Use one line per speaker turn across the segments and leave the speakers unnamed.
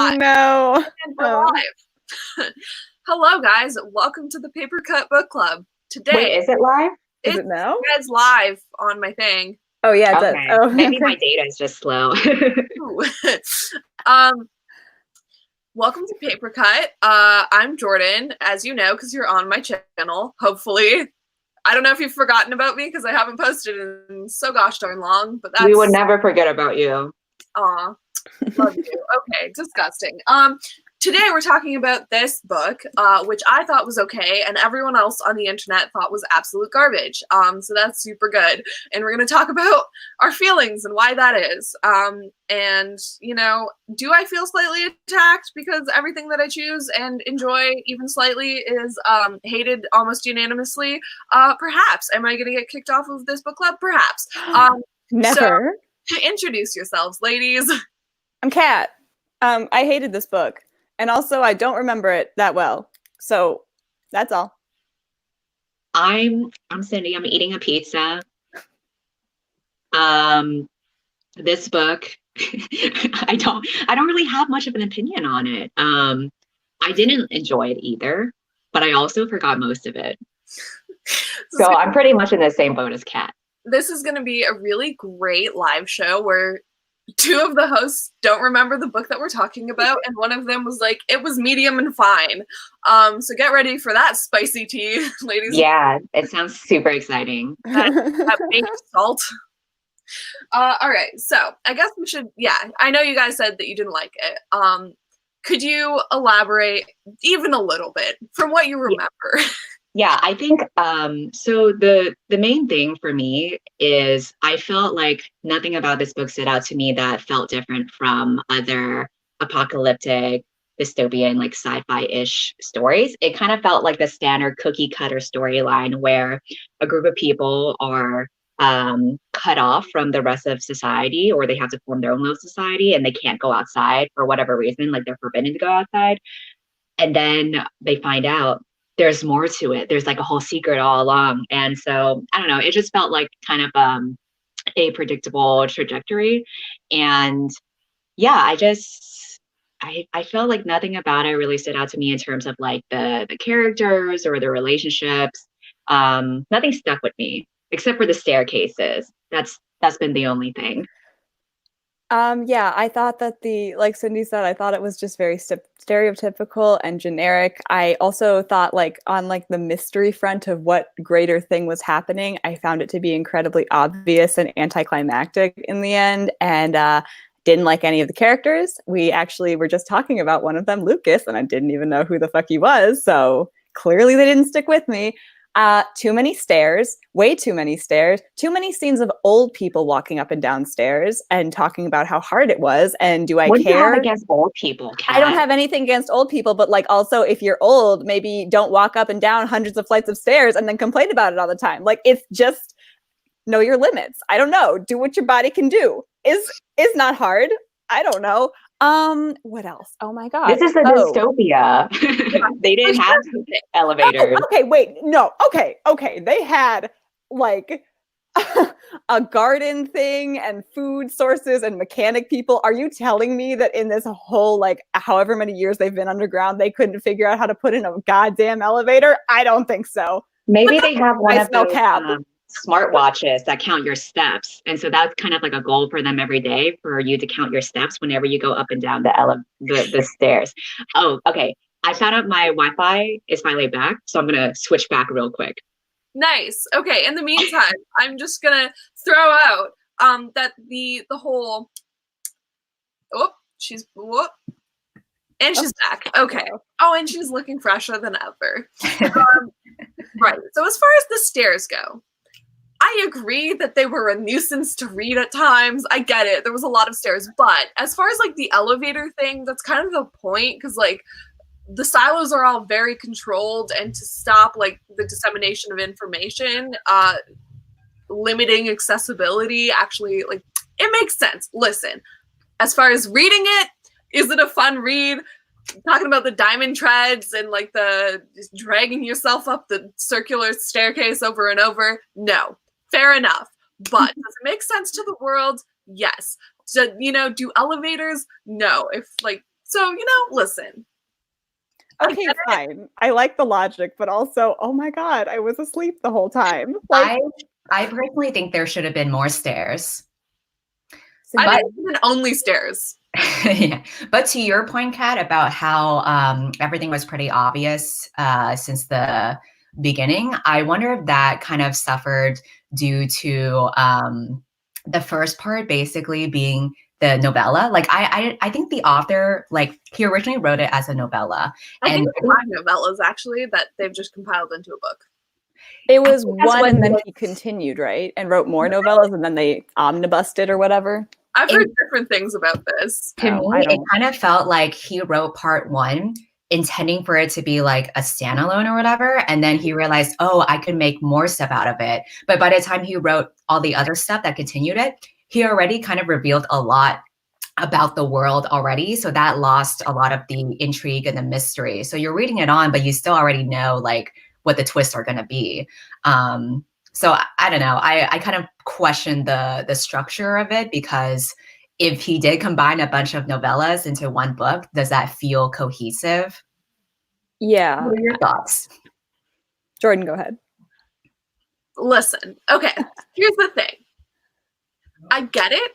No.
And we're live. Hello, guys. Welcome to the Papercut Book Club. Today,
Wait, is it live?
Is it now?
It's live on my thing.
Oh yeah, it does.
Okay.
Oh,
Maybe my data is just slow.
Welcome to Papercut. I'm Jordan, as you know, because you're on my channel. Hopefully, I don't know if you've forgotten about me because I haven't posted in so gosh darn long. But
We would never forget about you.
Aw, love you. Okay, disgusting. Today we're talking about this book, which I thought was okay, and everyone else on the internet thought was absolute garbage. So that's super good. And we're going to talk about our feelings and why that is. And, you know, do I feel slightly attacked because everything that I choose and enjoy even slightly is hated almost unanimously? Perhaps. Am I going to get kicked off of this book club? Perhaps.
Never.
So, introduce yourselves, ladies.
I'm Kat. I hated this book. And also, I don't remember it that well. So that's all.
I'm Cindy. I'm eating a pizza. This book, I don't really have much of an opinion on it. I didn't enjoy it either, but I also forgot most of it. So I'm pretty much in the same boat as Kat.
This is going to be a really great live show where two of the hosts don't remember the book that we're talking about, and one of them was like, it was medium and fine. So get ready for that spicy tea, ladies.
Yeah, it sounds super exciting.
That baked salt. All right, so I guess we should, I know you guys said that you didn't like it. Could you elaborate even a little bit from what you remember?
Yeah, I think so the main thing for me is I felt like nothing about this book stood out to me that felt different from other apocalyptic, dystopian, like sci-fi-ish stories. It kind of felt like the standard cookie cutter storyline where a group of people are cut off from the rest of society, or they have to form their own little society and they can't go outside for whatever reason, like they're forbidden to go outside. And then they find out there's more to it. There's like a whole secret all along. And so, I don't know, it just felt like kind of a predictable trajectory. And yeah, I felt like nothing about it really stood out to me in terms of like the characters or the relationships. Nothing stuck with me except for the staircases. That's been the only thing.
Yeah, I thought that like Cindy said, I thought it was just very stereotypical and generic. I also thought like on like the mystery front of what greater thing was happening, I found it to be incredibly obvious and anticlimactic in the end, and didn't like any of the characters. We actually were just talking about one of them, Lucas, and I didn't even know who the fuck he was, so clearly they didn't stick with me. Too many stairs, way too many stairs, too many scenes of old people walking up and down stairs and talking about how hard it was. And do I care?
What do you have against old people, Kat?
I don't have anything against old people, but like also if you're old, maybe don't walk up and down hundreds of flights of stairs and then complain about it all the time. Like it's just know your limits. I don't know. Do what your body can do. Is not hard. I don't know. What else? Oh my god.
This is the dystopia. They didn't have elevators.
Okay, wait. No. Okay. They had like a garden thing and food sources and mechanic people. Are you telling me that in this whole like however many years they've been underground, they couldn't figure out how to put in a goddamn elevator? I don't think so.
Maybe they have one of those smartwatches that count your steps, and so that's kind of like a goal for them every day for you to count your steps whenever you go up and down the stairs. Oh, okay. I found out my Wi-Fi is finally back, so I'm gonna switch back real quick.
Nice. Okay. In the meantime, I'm just gonna throw out that the whole she's back. Okay. Oh, and she's looking fresher than ever. Right. So as far as the stairs go, I agree that they were a nuisance to read at times. I get it. There was a lot of stairs. But as far as like the elevator thing, that's kind of the point, because like the silos are all very controlled, and to stop like the dissemination of information, limiting accessibility, actually, like it makes sense. Listen, as far as reading it, is it a fun read? Talking about the diamond treads and like the just dragging yourself up the circular staircase over and over. No, fair enough. But does it make sense to the world? Yes. So, you know, do elevators? No. If like So, listen.
Okay, fine. I like the logic, but also, oh my God, I was asleep the whole time. Like,
I personally think there should have been more stairs.
I think even only stairs.
Yeah. But to your point, Kat, about how everything was pretty obvious since the beginning, I wonder if that kind of suffered due to the first part basically being the novella. Like I think the author, like, he originally wrote it as a novella.
I think it's 5 novellas actually that they've just compiled into a book.
It was one, and then he continued, right? And wrote more novellas, and then they omnibused it or whatever.
I've heard different things about this.
To me, it kind of felt like he wrote part 1 intending for it to be like a standalone or whatever. And then he realized, oh, I could make more stuff out of it. But by the time he wrote all the other stuff that continued it, he already kind of revealed a lot about the world already. So that lost a lot of the intrigue and the mystery. So you're reading it on, but you still already know like what the twists are going to be. So I don't know. I kind of question the structure of it, because if he did combine a bunch of novellas into one book, does that feel cohesive?
Yeah.
What are your thoughts?
Jordan, go ahead.
Listen, okay, here's the thing. I get it,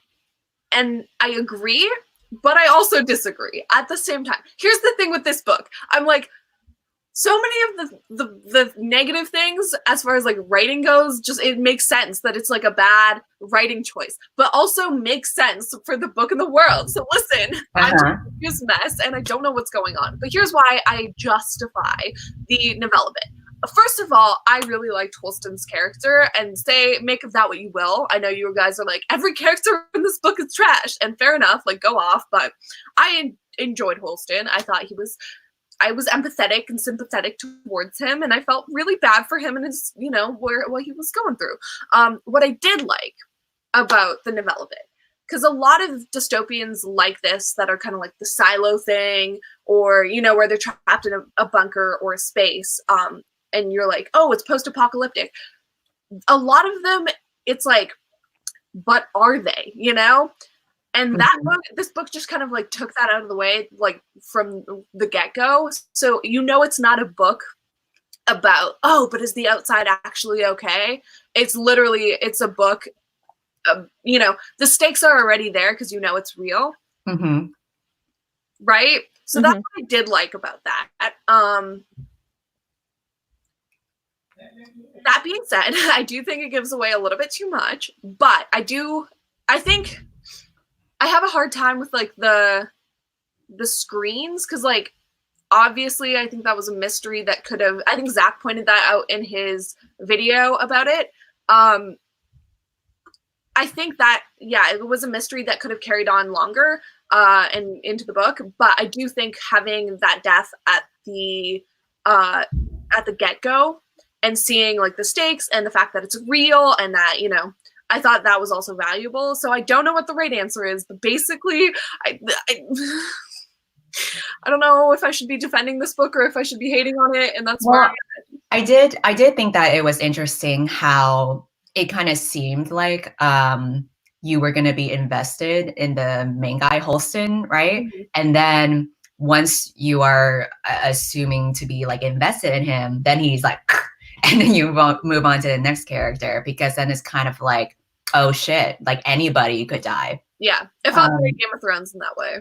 and I agree, but I also disagree at the same time. Here's the thing with this book. I'm like, so many of the negative things as far as like writing goes, just it makes sense that it's like a bad writing choice, but also makes sense for the book and the world. So listen, I'm just a mess and I don't know what's going on. But here's why I justify the novella bit. First of all, I really liked Holston's character, and make of that what you will. I know you guys are like, every character in this book is trash, and fair enough, like go off, but I enjoyed Holston. I was empathetic and sympathetic towards him, and I felt really bad for him and his, what he was going through. What I did like about the novella bit, because a lot of dystopians like this that are kind of like the silo thing, or, where they're trapped in a bunker or a space, and you're like, oh, it's post-apocalyptic. A lot of them, it's like, but are they, And this book just kind of like took that out of the way, like from the get-go. So it's not a book about, oh, but is the outside actually okay? It's a book, the stakes are already there because it's real.
Mm-hmm.
Right? So that's what I did like about that. That being said, I do think it gives away a little bit too much, but I think I have a hard time with like the screens, because like obviously I think that was a mystery that I think Zach pointed that out in his video about it. I think that it was a mystery that could have carried on longer and into the book, but I do think having that death at the get-go and seeing like the stakes and the fact that it's real and that I thought that was also valuable. So I don't know what the right answer is, but basically, I don't know if I should be defending this book or if I should be hating on it, and that's why
I did think that it was interesting how it kind of seemed like you were going to be invested in the main guy, Holston, right? Mm-hmm. And then once you are assuming to be like invested in him, then he's like, and then you move on to the next character, because then it's kind of like, oh shit, like anybody could die.
Yeah, it felt like Game of Thrones in that way.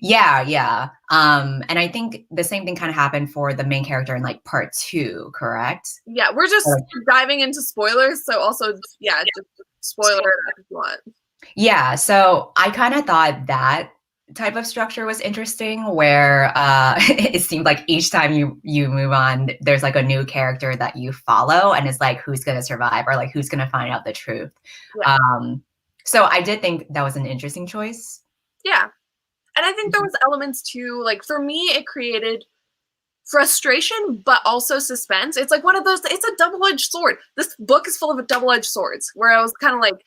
Yeah. And I think the same thing kind of happened for the main character in like part 2, correct?
Yeah, we're just diving into spoilers, so also just spoiler if you want.
Yeah, so I kind of thought that type of structure was interesting, where it seemed like each time you move on, there's like a new character that you follow, and it's like, who's going to survive, or like who's going to find out the truth. Yeah. So I did think that was an interesting choice.
Yeah, and I think there was elements too, like for me it created frustration but also suspense. It's like one of those, it's a double-edged sword. This book is full of double-edged swords, where I was kind of like,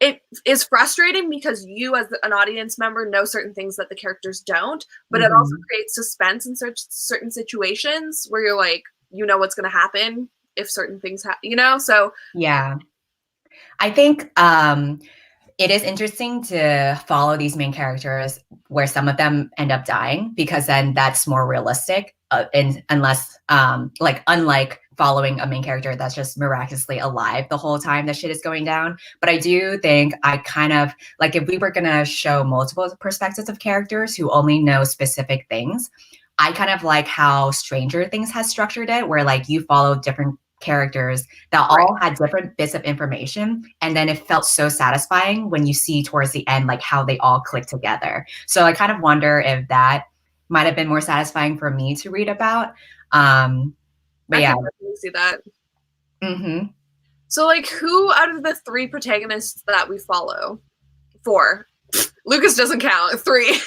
it is frustrating because you as an audience member know certain things that the characters don't, but it also creates suspense in certain situations where you're like, what's going to happen if certain things happen, so.
Yeah. I think it is interesting to follow these main characters where some of them end up dying, because then that's more realistic. Unless, unlike following a main character that's just miraculously alive the whole time that shit is going down. But I do think I kind of like, if we were going to show multiple perspectives of characters who only know specific things, I kind of like how Stranger Things has structured it, where like you follow different characters that all had different bits of information, and then it felt so satisfying when you see towards the end like how they all click together. So I kind of wonder if that might have been more satisfying for me to read about. But
I can definitely see that.
Mm-hmm.
So like, who out of the 3 protagonists that we follow? 4. Lucas doesn't count. 3.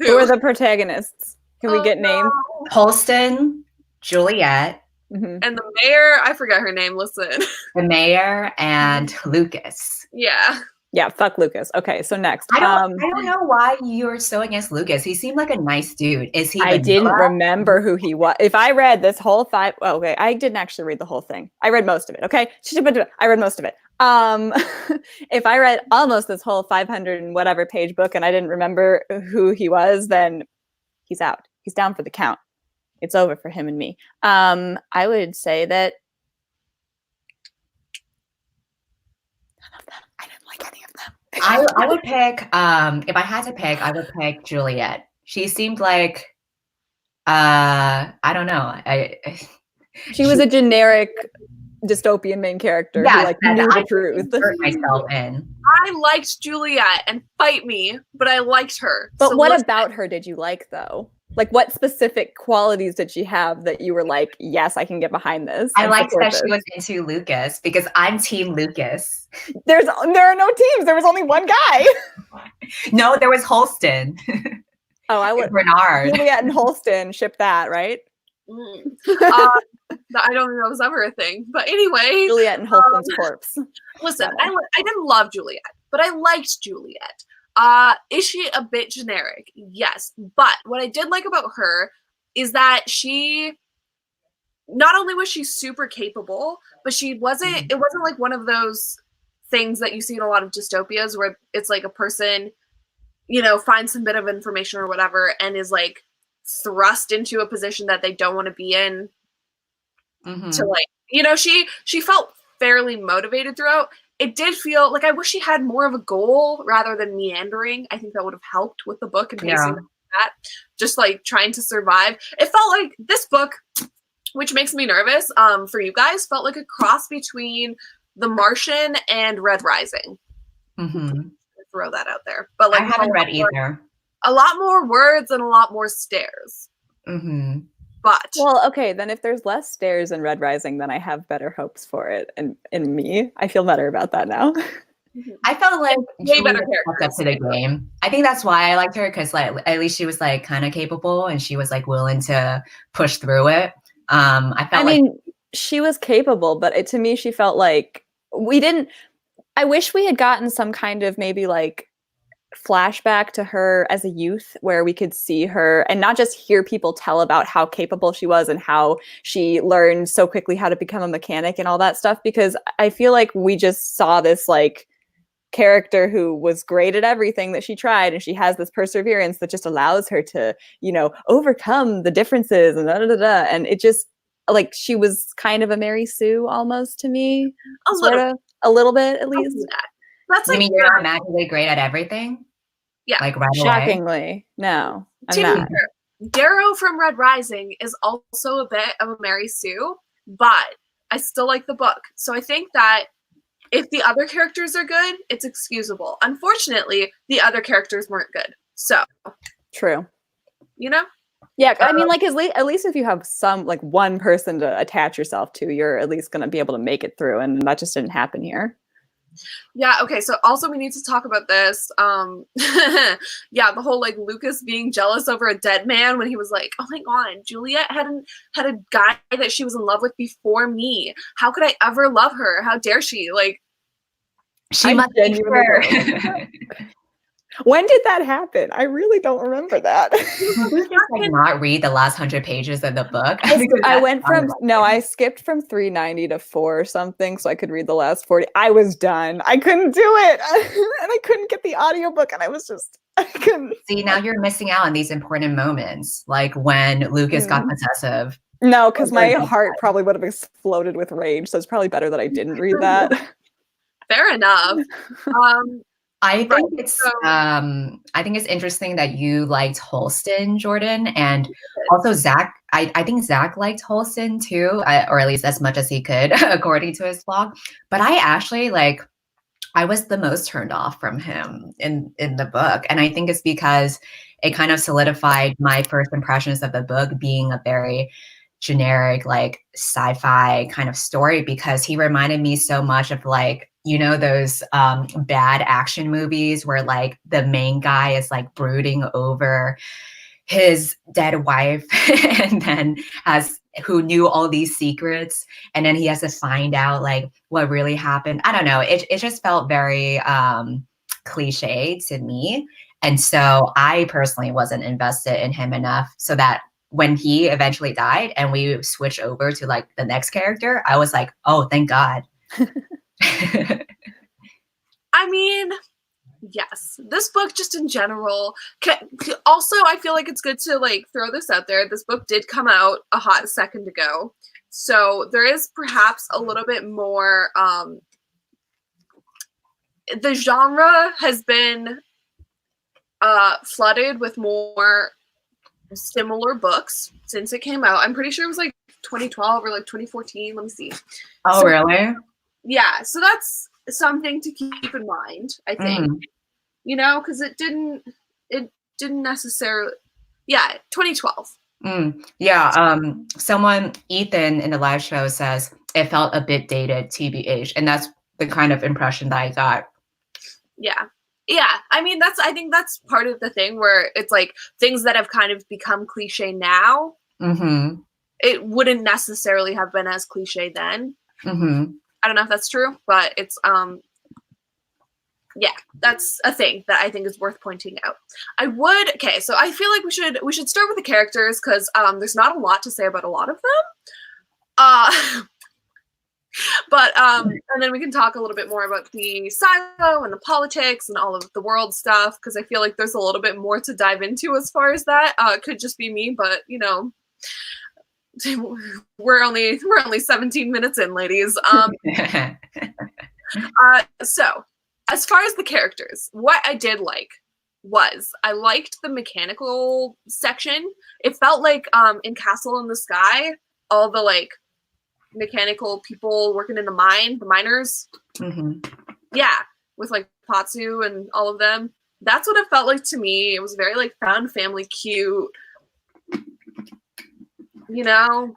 Who are the protagonists? Can we get names?
Holston, Juliet,
mm-hmm.
and the mayor. I forgot her name. Listen,
the mayor and Lucas.
Yeah, fuck Lucas. Okay, so next.
I don't know why you're so against Lucas. He seemed like a nice dude. Is he?
I didn't remember who he was. If I read this whole 5, okay, I didn't actually read the whole thing. I read most of it. Okay, I read most of it. If I read almost this whole 500 and whatever page book and I didn't remember who he was, then he's out. He's down for the count. It's over for him and me. I would say that none of them. I didn't like any of them.
I would pick, if I had to pick, I would pick Juliet. She seemed like, I don't know.
She was a generic dystopian main character who like knew the truth.
Hurt myself in.
I liked Juliet, and fight me, but I liked her.
But so what about her did you like though? Like, what specific qualities did she have that you were like, yes, I can get behind this?
I liked that she was into Lucas, because I'm Team Lucas.
There are no teams. There was only one guy.
No, there was Holston.
Oh, I would
Bernard.
Juliet and Holston, ship that, right?
I don't think that was ever a thing. But anyway,
Juliet and Holston's corpse.
Listen, I didn't love Juliet, but I liked Juliet. Is she a bit generic? Yes. But what I did like about her is that she, not only was she super capable, but it wasn't like one of those things that you see in a lot of dystopias where it's like a person, finds some bit of information or whatever and is like thrust into a position that they don't want to be in. Mm-hmm. To like, she felt fairly motivated throughout. It did feel like I wish she had more of a goal rather than meandering. I think that would have helped with the book and pacing that. Just like trying to survive. It felt like this book, which makes me nervous for you guys, felt like a cross between The Martian and Red Rising.
Mm-hmm.
Throw that out there. But like,
I haven't read either.
A lot more words and a lot more stairs.
Mm-hmm.
But
okay, then if there's less stairs in Red Rising, then I have better hopes for it. And in me, I feel better about that now.
I felt like
way better
stepped up to the game. I think that's why I liked her, because like at least she was like kind of capable and she was like willing to push through it. I mean,
she was capable, but to me, she felt like I wish we had gotten some kind of maybe like flashback to her as a youth where we could see her and not just hear people tell about how capable she was and how she learned so quickly how to become a mechanic and all that stuff, because I feel like we just saw this like character who was great at everything that she tried, and she has this perseverance that just allows her to, overcome the differences and and it just like she was kind of a Mary Sue almost to me. A little bit at least.
That's like,
you mean you're magically great at everything?
Yeah.
Like right
shockingly,
away?
No. I'm not.
Darrow from Red Rising is also a bit of a Mary Sue, but I still like the book. So I think that if the other characters are good, it's excusable. Unfortunately, the other characters weren't good. So
true.
Yeah,
I mean, like at least if you have some like one person to attach yourself to, you're at least going to be able to make it through, and that just didn't happen here.
Yeah, okay, so also we need to talk about this. Yeah, the whole like Lucas being jealous over a dead man when he was like, oh my god, Juliet had a guy that she was in love with before me. How could I ever love her? How dare she? Like,
she must be her.
When did that happen? I really don't remember that.
Did you just like not read the last 100 pages of the book?
I skipped from 390 to 4 or something so I could read the last 40. I was done. I couldn't do it. And I couldn't get the audiobook and I couldn't.
See, now you're missing out on these important moments, like when Lucas got possessive.
No, because my heart probably would have exploded with rage, so it's probably better that I didn't read that.
Fair enough.
I think it's interesting that you liked Holston, Jordan, and also Zach. I think Zach liked Holston too, or at least as much as he could, according to his blog. But I actually I was the most turned off from him in the book, and I think it's because it kind of solidified my first impressions of the book being a very generic like sci-fi kind of story, because he reminded me so much of like, you know, those bad action movies where like the main guy is like brooding over his dead wife and then who knew all these secrets, and then he has to find out like what really happened. I don't know, it just felt very cliche to me, and so I personally wasn't invested in him enough so that when he eventually died and we switched over to like the next character, I was like, oh, thank God.
I mean, yes, this book just in general also, I feel like it's good to like throw this out there. This book did come out a hot second ago, so there is perhaps a little bit more the genre has been flooded with more similar books since it came out. I'm pretty sure it was like 2012 or like 2014. Let me see.
Oh, really?
Yeah, so that's something to keep in mind, I think. You know, because it didn't necessarily. Yeah, 2012.
Yeah. Someone, Ethan, in the live show says it felt a bit dated, TBH, and that's the kind of impression that I got.
Yeah, I mean, I think that's part of the thing where it's like things that have kind of become cliche now. It wouldn't necessarily have been as cliche then. I don't know if that's true, but it's yeah, that's a thing that I think is worth pointing out. So I feel like we should start with the characters, because there's not a lot to say about a lot of them. But and then we can talk a little bit more about the silo and the politics and all of the world stuff, because I feel like there's a little bit more to dive into as far as that. It could just be me, but you know, we're only 17 minutes in, ladies. So as far as the characters, what I did like was I liked the mechanical section. It felt like in Castle in the Sky, all the like mechanical people working in the miners. Yeah, with like Patsu and all of them. That's what it felt like to me. It was very like found family cute, you know,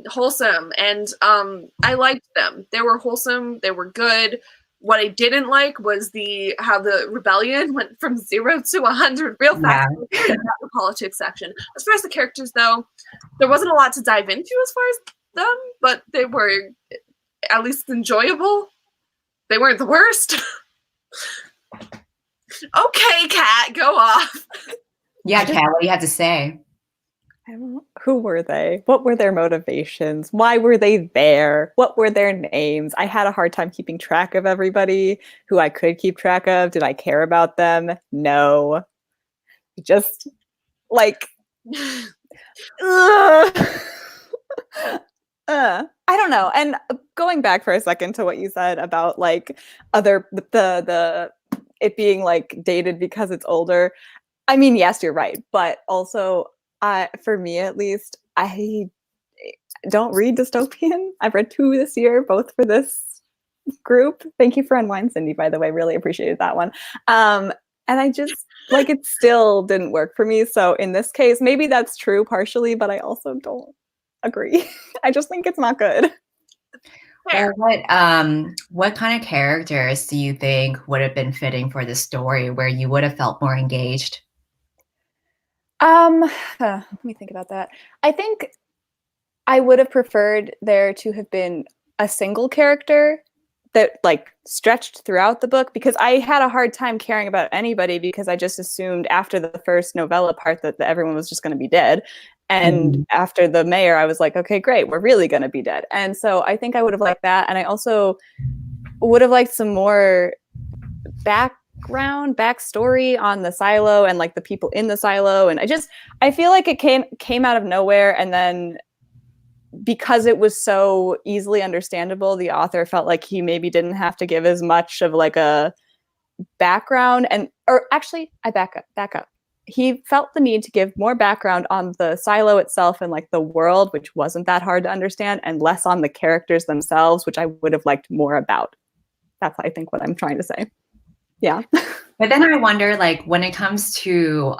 wholesome. And I liked them. They were wholesome. They were good. What I didn't like was how the rebellion went from 0 to 100 real fast. Yeah. The politics section. As far as the characters, though, there wasn't a lot to dive into as far as them, but they were at least enjoyable. They weren't the worst. Okay, Kat, go off.
Yeah, Kat, what do you have to say?
I don't know. Who were they? What were their motivations? Why were they there? What were their names? I had a hard time keeping track of everybody who I could keep track of. Did I care about them? No. Just like I don't know. And going back for a second to what you said about like the it being like dated because it's older. I mean, yes, you're right, but also for me at least, I don't read dystopian. I've read 2 this year, both for this group. Thank you for Unwind, Cindy, by the way. Really appreciated that one. And I just like it still didn't work for me. So in this case, maybe that's true partially, but I also don't agree. I just think it's not good.
Well, what kind of characters do you think would have been fitting for this story where you would have felt more engaged?
Let me think about that. I think I would have preferred there to have been a single character that like stretched throughout the book, because I had a hard time caring about anybody because I just assumed after the first novella part that everyone was just going to be dead. And after the mayor, I was like, okay, great, we're really going to be dead. And so I think I would have liked that. And I also would have liked some more backstory on the silo and like the people in the silo. And I feel like it came out of nowhere, and then because it was so easily understandable, the author felt like he maybe didn't have to give as much of like a background. Or actually, I back up. He felt the need to give more background on the silo itself and like the world, which wasn't that hard to understand, and less on the characters themselves, which I would have liked more about. That's, I think, what I'm trying to say. Yeah.
But then I wonder, like, when it comes to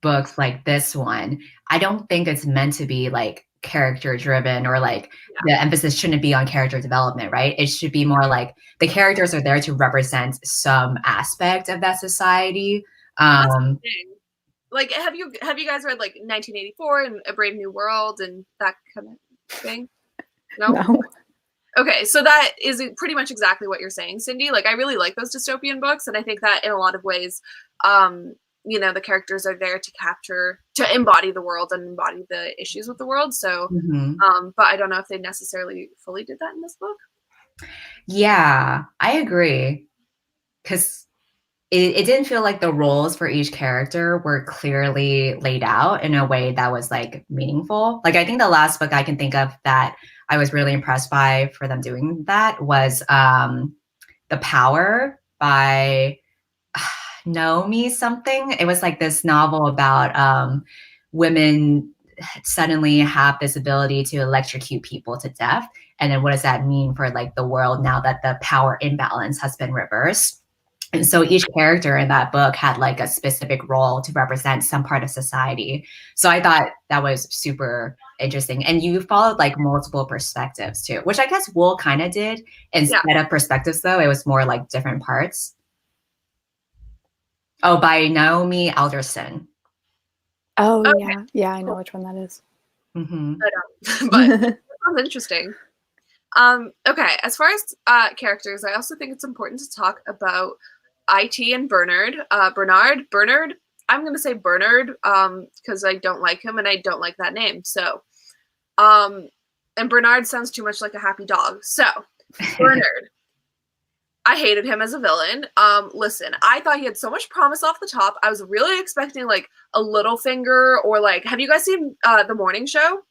books like this one, I don't think it's meant to be like character driven, or like the emphasis shouldn't be on character development, right? It should be more like the characters are there to represent some aspect of that society.
Like, have you guys read like 1984 and A Brave New World and that kind of thing? No? Okay, so that is pretty much exactly what you're saying, Cindy. Like, I really like those dystopian books, and I think that in a lot of ways, you know, the characters are there to embody the world and embody the issues with the world. So, but I don't know if they necessarily fully did that in this book.
Yeah, I agree. Because it didn't feel like the roles for each character were clearly laid out in a way that was like meaningful. Like, I think the last book I can think of that I was really impressed by for them doing that was The Power by Naomi something. It was like this novel about women suddenly have this ability to electrocute people to death. And then what does that mean for like the world now that the power imbalance has been reversed? And so each character in that book had like a specific role to represent some part of society. So I thought that was super interesting. And you followed like multiple perspectives too, which I guess Wool kind of did. Instead of perspectives though, it was more like different parts. Oh, by Naomi Alderson.
Oh, okay. Yeah, I know which one that is.
I don't, but that sounds interesting. Okay, as far as characters, I also think it's important to talk about IT and Bernard. Bernard. I'm going to say Bernard because I don't like him and I don't like that name. So, and Bernard sounds too much like a happy dog. So, Bernard. I hated him as a villain. Listen, I thought he had so much promise off the top. I was really expecting like a Littlefinger or like, have you guys seen The Morning Show?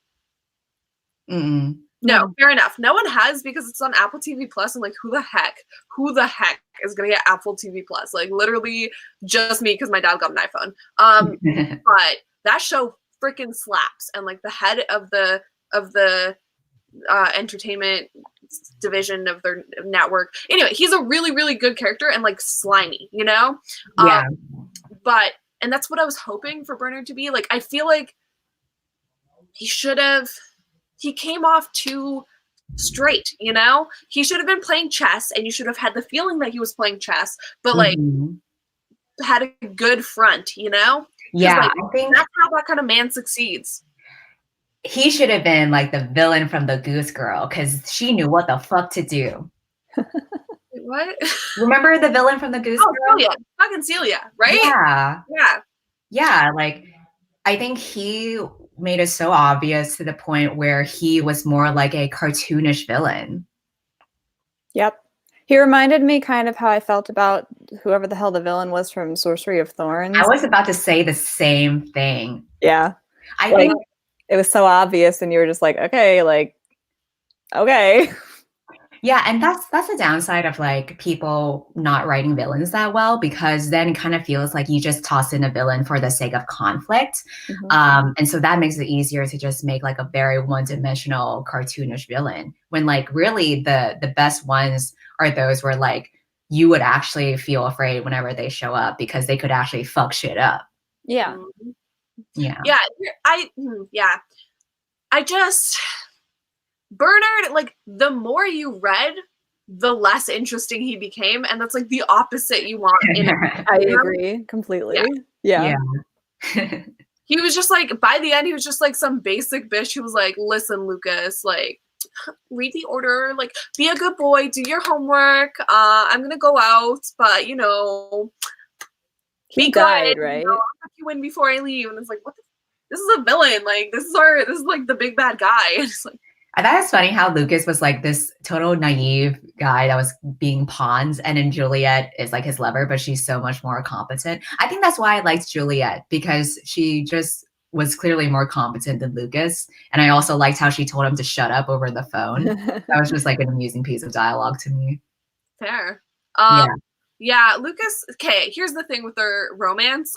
No, fair enough. No one has, because it's on Apple TV Plus, and like, who the heck is gonna get Apple TV Plus? Like, literally just me because my dad got an iPhone. But that show freaking slaps, and like the head of the entertainment division of their network. Anyway, he's a really, really good character and like slimy, you know?
Yeah.
And that's what I was hoping for Bernard to be. Like, I feel like he came off too straight, you know? He should have been playing chess, and you should have had the feeling that he was playing chess, but like had a good front, you know?
Yeah,
like,
I think
that's how that kind of man succeeds.
He should have been like the villain from The Goose Girl, because she knew what the fuck to do.
What?
Remember the villain from The Goose Girl?
Celia. Fucking Celia, right?
Yeah. Like, I think he made it so obvious to the point where he was more like a cartoonish villain.
Yep. He reminded me kind of how I felt about whoever the hell the villain was from Sorcery of Thorns.
I was about to say the same thing.
Yeah.
I think
it was so obvious, and you were just like, okay.
Yeah, and that's the downside of like people not writing villains that well, because then it kind of feels like you just toss in a villain for the sake of conflict. And so that makes it easier to just make like a very one-dimensional cartoonish villain, when like really the best ones are those where like you would actually feel afraid whenever they show up, because they could actually fuck shit up.
Yeah.
Bernard, like, the more you read, the less interesting he became, and that's like the opposite you want in
I agree completely. Yeah.
He was just like, by the end, he was just like some basic bitch who was like, listen, Lucas, like, read the order, like, be a good boy, do your homework. I'm gonna go out, but you know,
He
be
died,
good.
right?
You know, I'll tuck you in before I leave. And it's like, what? This is a villain. Like, this is like the big bad guy. It's like,
I thought it's funny how Lucas was like this total naive guy that was being pawns, and then Juliet is like his lover, but she's so much more competent. I think that's why I liked Juliet, because she just was clearly more competent than Lucas. And I also liked how she told him to shut up over the phone. That was just like an amusing piece of dialogue to me.
fair.
Yeah.
Yeah, Lucas. Okay, here's the thing with their romance.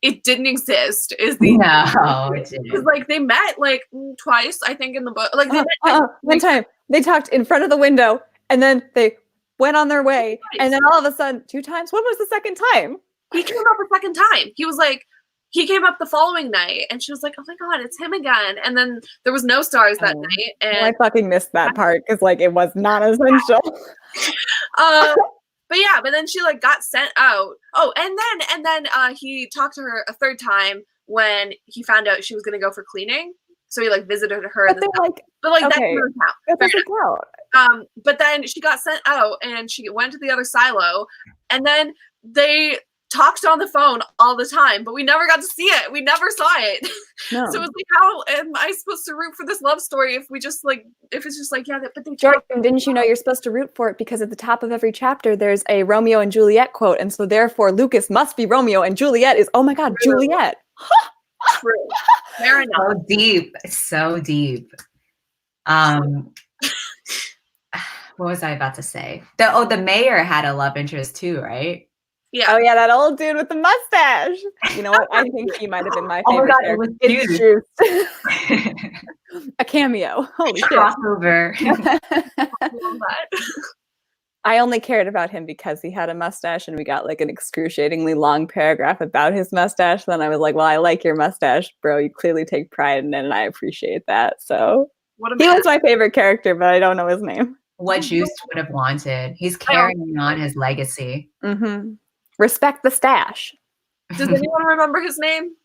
It didn't exist. Is the
No, it
because
didn't.
like they met like twice, I think, in the book. Like they met
one time they talked in front of the window, and then they went on their way, and then all of a sudden 2 times. When was the second time?
He came up a second time. He was like, he came up the following night, and she was like, "Oh my god, it's him again!" And then there was no stars that night. And
I fucking missed that part because like it was not essential.
But then she like got sent out. Oh, and then he talked to her a third time when he found out she was gonna go for cleaning. So he like visited her.
But that
doesn't count.
That doesn't count.
But then she got sent out and she went to the other silo, and then they talked on the phone all the time, but we never got to see it. We never saw it.
No.
So it's like, how am I supposed to root for this love story if it's just like, yeah, but they
Jordan, didn't you know you're supposed to root for it because at the top of every chapter there's a Romeo and Juliet quote, and so therefore Lucas must be Romeo and Juliet is, oh my god,
True.
Juliet.
True. Fair enough.
So deep. So deep. What was I about to say? The mayor had a love interest too, right?
Yeah.
Oh yeah, that old dude with the mustache. You know what? I think he might have been my favorite character.
It was
Juice. A cameo. Holy shit.
crossover.
I only cared about him because he had a mustache, and we got like an excruciatingly long paragraph about his mustache. Then I was like, well, I like your mustache, bro. You clearly take pride in it, and I appreciate that. So he was my favorite character, but I don't know his name.
What Juice would have wanted. He's carrying on his legacy.
Mm-hmm. Respect the stash.
Does anyone remember his name?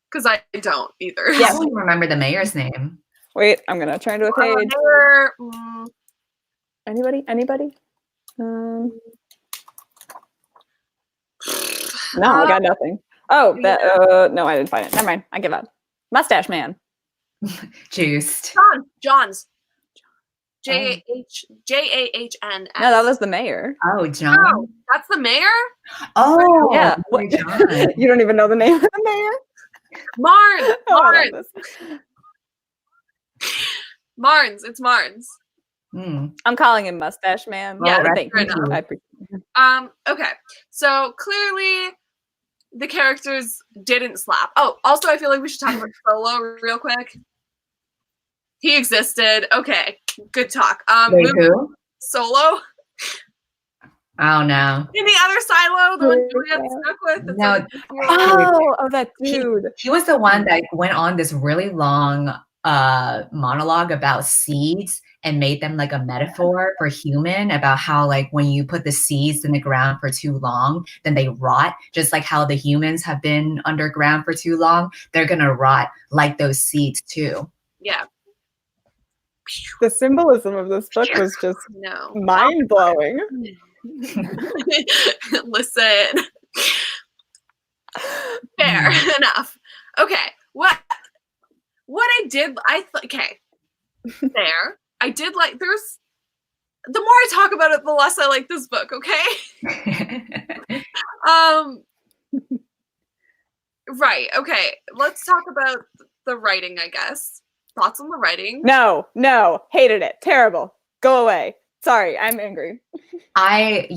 Because I don't either.
Yeah, I don't remember the mayor's name.
Wait, I'm gonna turn to a page. Anybody? No, I got nothing. Oh, no, I didn't find it. Never mind. I give up. Mustache Man.
Juiced.
John's. Jahn.
No, that was the mayor.
Oh, John.
Oh, that's the mayor?
Oh,
yeah.
John.
You don't even know the name of the mayor?
Marnes. Marnes. It's Marnes.
I'm calling him Mustache Man.
Yeah,
thank you. I appreciate
it. Okay. So clearly the characters didn't slap. Oh, also I feel like we should talk about Solo real quick. He existed. Okay. Good talk.
Wait, who?
Solo.
Oh no.
In the other silo, the one Juliet's stuck with.
No.
Oh, that dude.
He was the one that went on this really long monologue about seeds and made them like a metaphor for human, about how like when you put the seeds in the ground for too long, then they rot. Just like how the humans have been underground for too long, they're gonna rot like those seeds too.
Yeah.
The symbolism of this book was just mind-blowing.
Listen. Fair enough. Okay. What I did, okay. Fair. I did like, there's, the more I talk about it, the less I like this book, okay? Right, okay. Let's talk about the writing, I guess. Thoughts on the writing?
No. Hated it. Terrible. Go away. Sorry, I'm angry.
I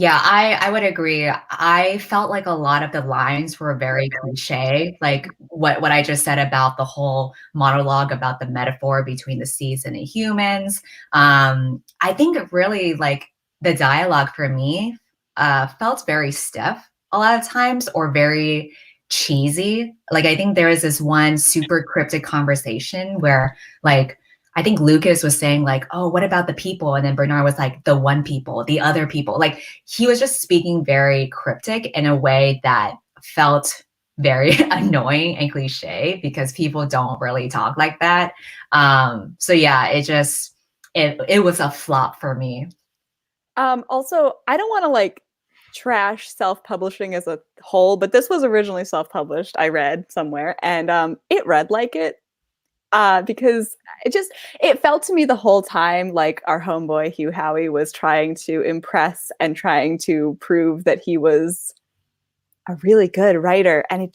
would agree. I felt like a lot of the lines were very cliche, like what I just said about the whole monologue about the metaphor between the seeds and the humans. I think really like the dialogue for me felt very stiff a lot of times, or very cheesy. Like I think there was this one super cryptic conversation where like I think Lucas was saying like, oh, what about the people? And then Bernard was like, the one people, the other people. Like he was just speaking very cryptic in a way that felt very annoying and cliche, because people don't really talk like that. So yeah, it just, it was a flop for me.
Also, I don't want to like trash self-publishing as a whole, but this was originally self-published. I read somewhere, and it read like it because it felt to me the whole time like our homeboy Hugh Howey was trying to impress and trying to prove that he was a really good writer, and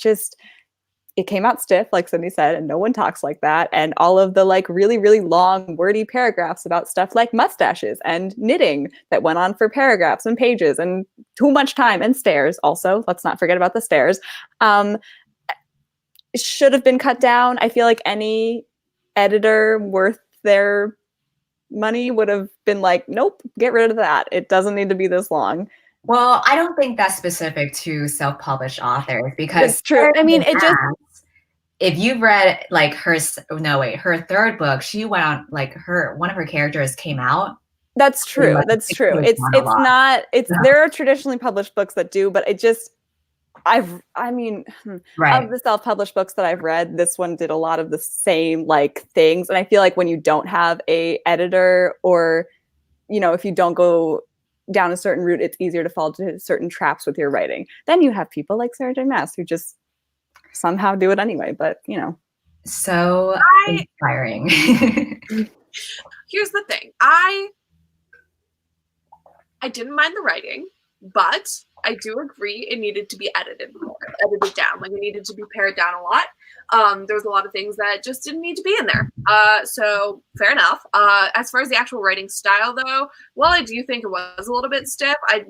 it came out stiff, like Cindy said, and no one talks like that. And all of the like really, really long, wordy paragraphs about stuff like mustaches and knitting that went on for paragraphs and pages and too much time, and stairs also. Let's not forget about the stairs. Should have been cut down. I feel like any editor worth their money would have been like, nope, get rid of that. It doesn't need to be this long.
Well, I don't think that's specific to self-published authors, because
it's true. I mean,
if you've read like her third book, she went on like one of her characters came out.
That's true. Like, that's true. It's not. There are traditionally published books that do, but of the self-published books that I've read, this one did a lot of the same like things, and I feel like when you don't have a editor, or if you don't go down a certain route, it's easier to fall into certain traps with your writing. Then you have people like Sarah J. Maas who just somehow do it anyway, but
so inspiring.
Here's the thing. I didn't mind the writing, but I do agree it needed to be edited down. Like, it needed to be pared down a lot. There was a lot of things that just didn't need to be in there. So fair enough. As far as the actual writing style, though, while I do think it was a little bit stiff, it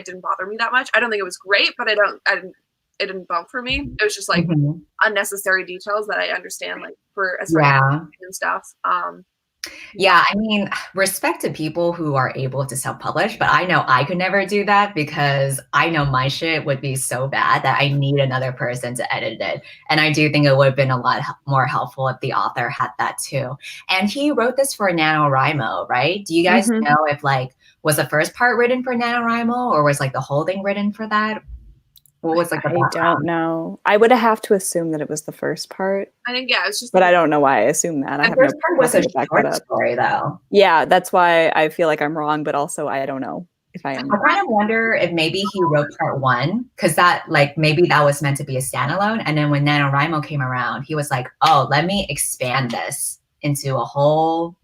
didn't bother me that much. I don't think it was great, but it didn't bump for me. It was just like unnecessary details that I understand, like for as far as and stuff.
Yeah, I mean, respect to people who are able to self-publish, but I know I could never do that, because I know my shit would be so bad that I need another person to edit it. And I do think it would have been a lot more helpful if the author had that too. And he wrote this for NaNoWriMo, right? Do you guys know if was the first part written for NaNoWriMo, or was like the whole thing written for that? What was like the background?
I don't know. I would have to assume that it was the first part.
I think, yeah, it's just.
But I don't know why I assume that. I have
first part was a short story, though.
Yeah, that's why I feel like I'm wrong, but also I don't know if I am.
I kind of wonder if maybe he wrote part one, because maybe that was meant to be a standalone, and then when NaNoWriMo came around, he was like, "Oh, let me expand this into a whole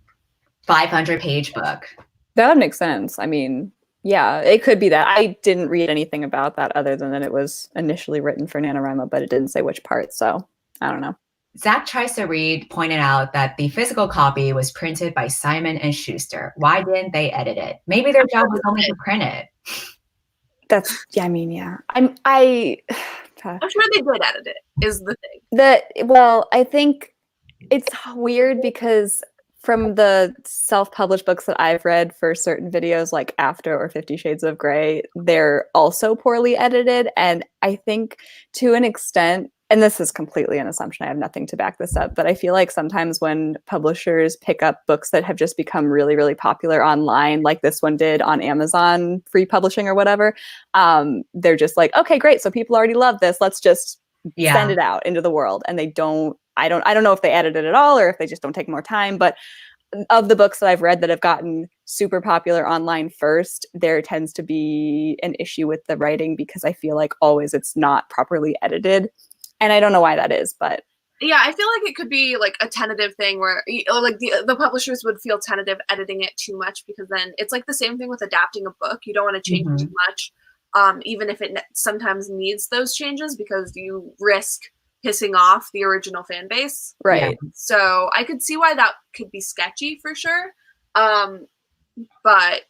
500-page book."
That would make sense. I mean, yeah, it could be that. I didn't read anything about that other than that it was initially written for NaNoWriMo, but it didn't say which part, so I don't know.
Zach Tries to Read pointed out that the physical copy was printed by Simon & Schuster. Why didn't they edit it? Maybe their job was only to print it. I'm
sure they did edit it, is the thing.
I think it's weird because from the self-published books that I've read for certain videos like After or 50 Shades of Grey, they're also poorly edited. And I think to an extent, and this is completely an assumption, I have nothing to back this up, but I feel like sometimes when publishers pick up books that have just become really, really popular online, like this one did on Amazon free publishing or whatever, they're just like, okay, great. So people already love this. Let's just send it out into the world. And I don't know if they edited it at all or if they just don't take more time, but of the books that I've read that have gotten super popular online first, there tends to be an issue with the writing because I feel like always it's not properly edited. And I don't know why that is, but
yeah, I feel like it could be like a tentative thing where like the publishers would feel tentative editing it too much, because then it's like the same thing with adapting a book. You don't want to change it too much, even if it sometimes needs those changes, because you risk pissing off the original fan base.
Right.
So I could see why that could be sketchy for sure. But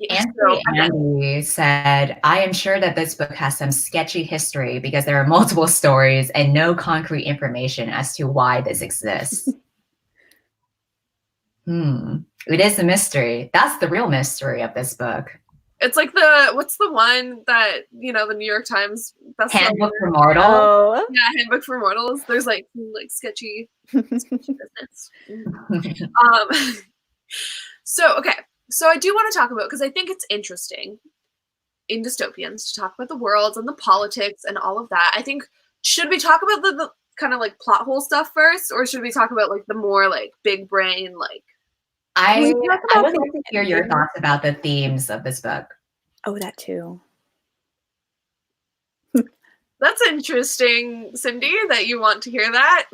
Andy said, I am sure that this book has some sketchy history because there are multiple stories and no concrete information as to why this exists. It is a mystery. That's the real mystery of this book.
It's like what's the one that, the New York Times
Handbook for Mortals?
Oh. Yeah, Handbook for Mortals. There's like sketchy business. So I do want to talk about, because I think it's interesting in dystopians to talk about the worlds and the politics and all of that. I think, should we talk about the kind of like plot hole stuff first, or should we talk about like the more like big brain, like
I would like
the
to hear your thoughts about the themes of this book.
Oh, that too.
That's interesting, Cindy, that you want to hear that.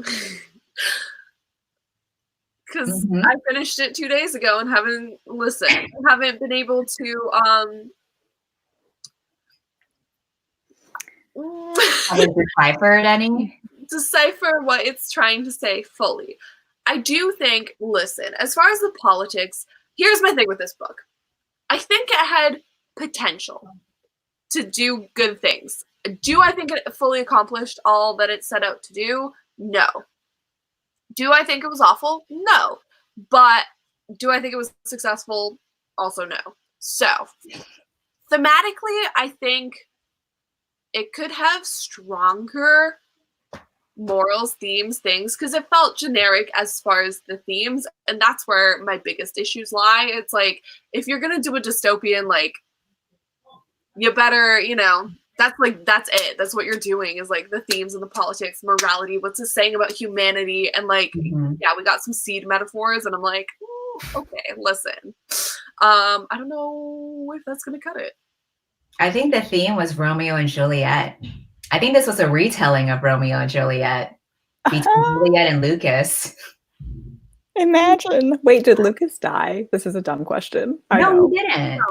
Because I finished it 2 days ago and haven't listened. Haven't been able to
Haven't deciphered any?
decipher what it's trying to say fully. I do think, listen, as far as the politics, here's my thing with this book. I think it had potential to do good things. Do I think it fully accomplished all that it set out to do? No. Do I think it was awful? No. But do I think it was successful? Also no. So, thematically, I think it could have stronger morals, themes, things, because it felt generic as far as the themes, and that's where my biggest issues lie. It's like, if you're gonna do a dystopian, like, you better, that's it. That's what you're doing, is like the themes and the politics, morality, what's it saying about humanity, and like, yeah, we got some seed metaphors, and I'm like, okay, listen. I don't know if that's gonna cut it.
I think the theme was Romeo and Juliet. I think this was a retelling of Romeo and Juliet between Juliet and Lucas.
Imagine. Wait, did Lucas die? This is a dumb question.
No, he didn't.
No.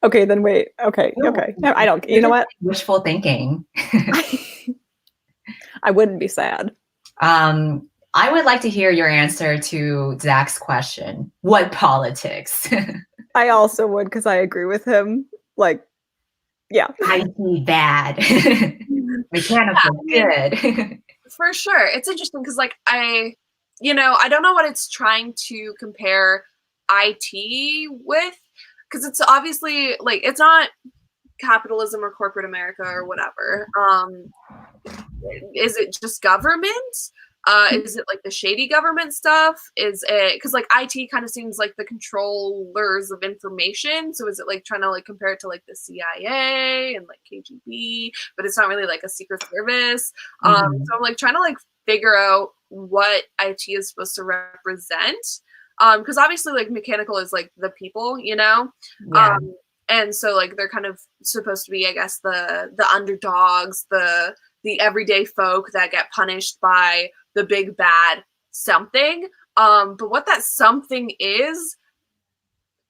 Okay, then wait. Okay. No, I don't. You know what?
Wishful thinking.
I wouldn't be sad.
I would like to hear your answer to Zach's question. What politics?
I also would, because I agree with him. Like, yeah.
IT bad. Mechanical good.
For sure. It's interesting because, like, I don't know what it's trying to compare IT with, because it's obviously, like, it's not capitalism or corporate America or whatever. Is it just government? Is it like the shady government stuff? Is it, because like IT kind of seems like the controllers of information. So is it like trying to like compare it to like the CIA and like KGB, but it's not really like a secret service. So I'm like trying to like figure out what IT is supposed to represent. Because obviously like mechanical is like the people,
Yeah.
And so like they're kind of supposed to be, I guess, the underdogs, the everyday folk that get punished by the big bad something. But what that something is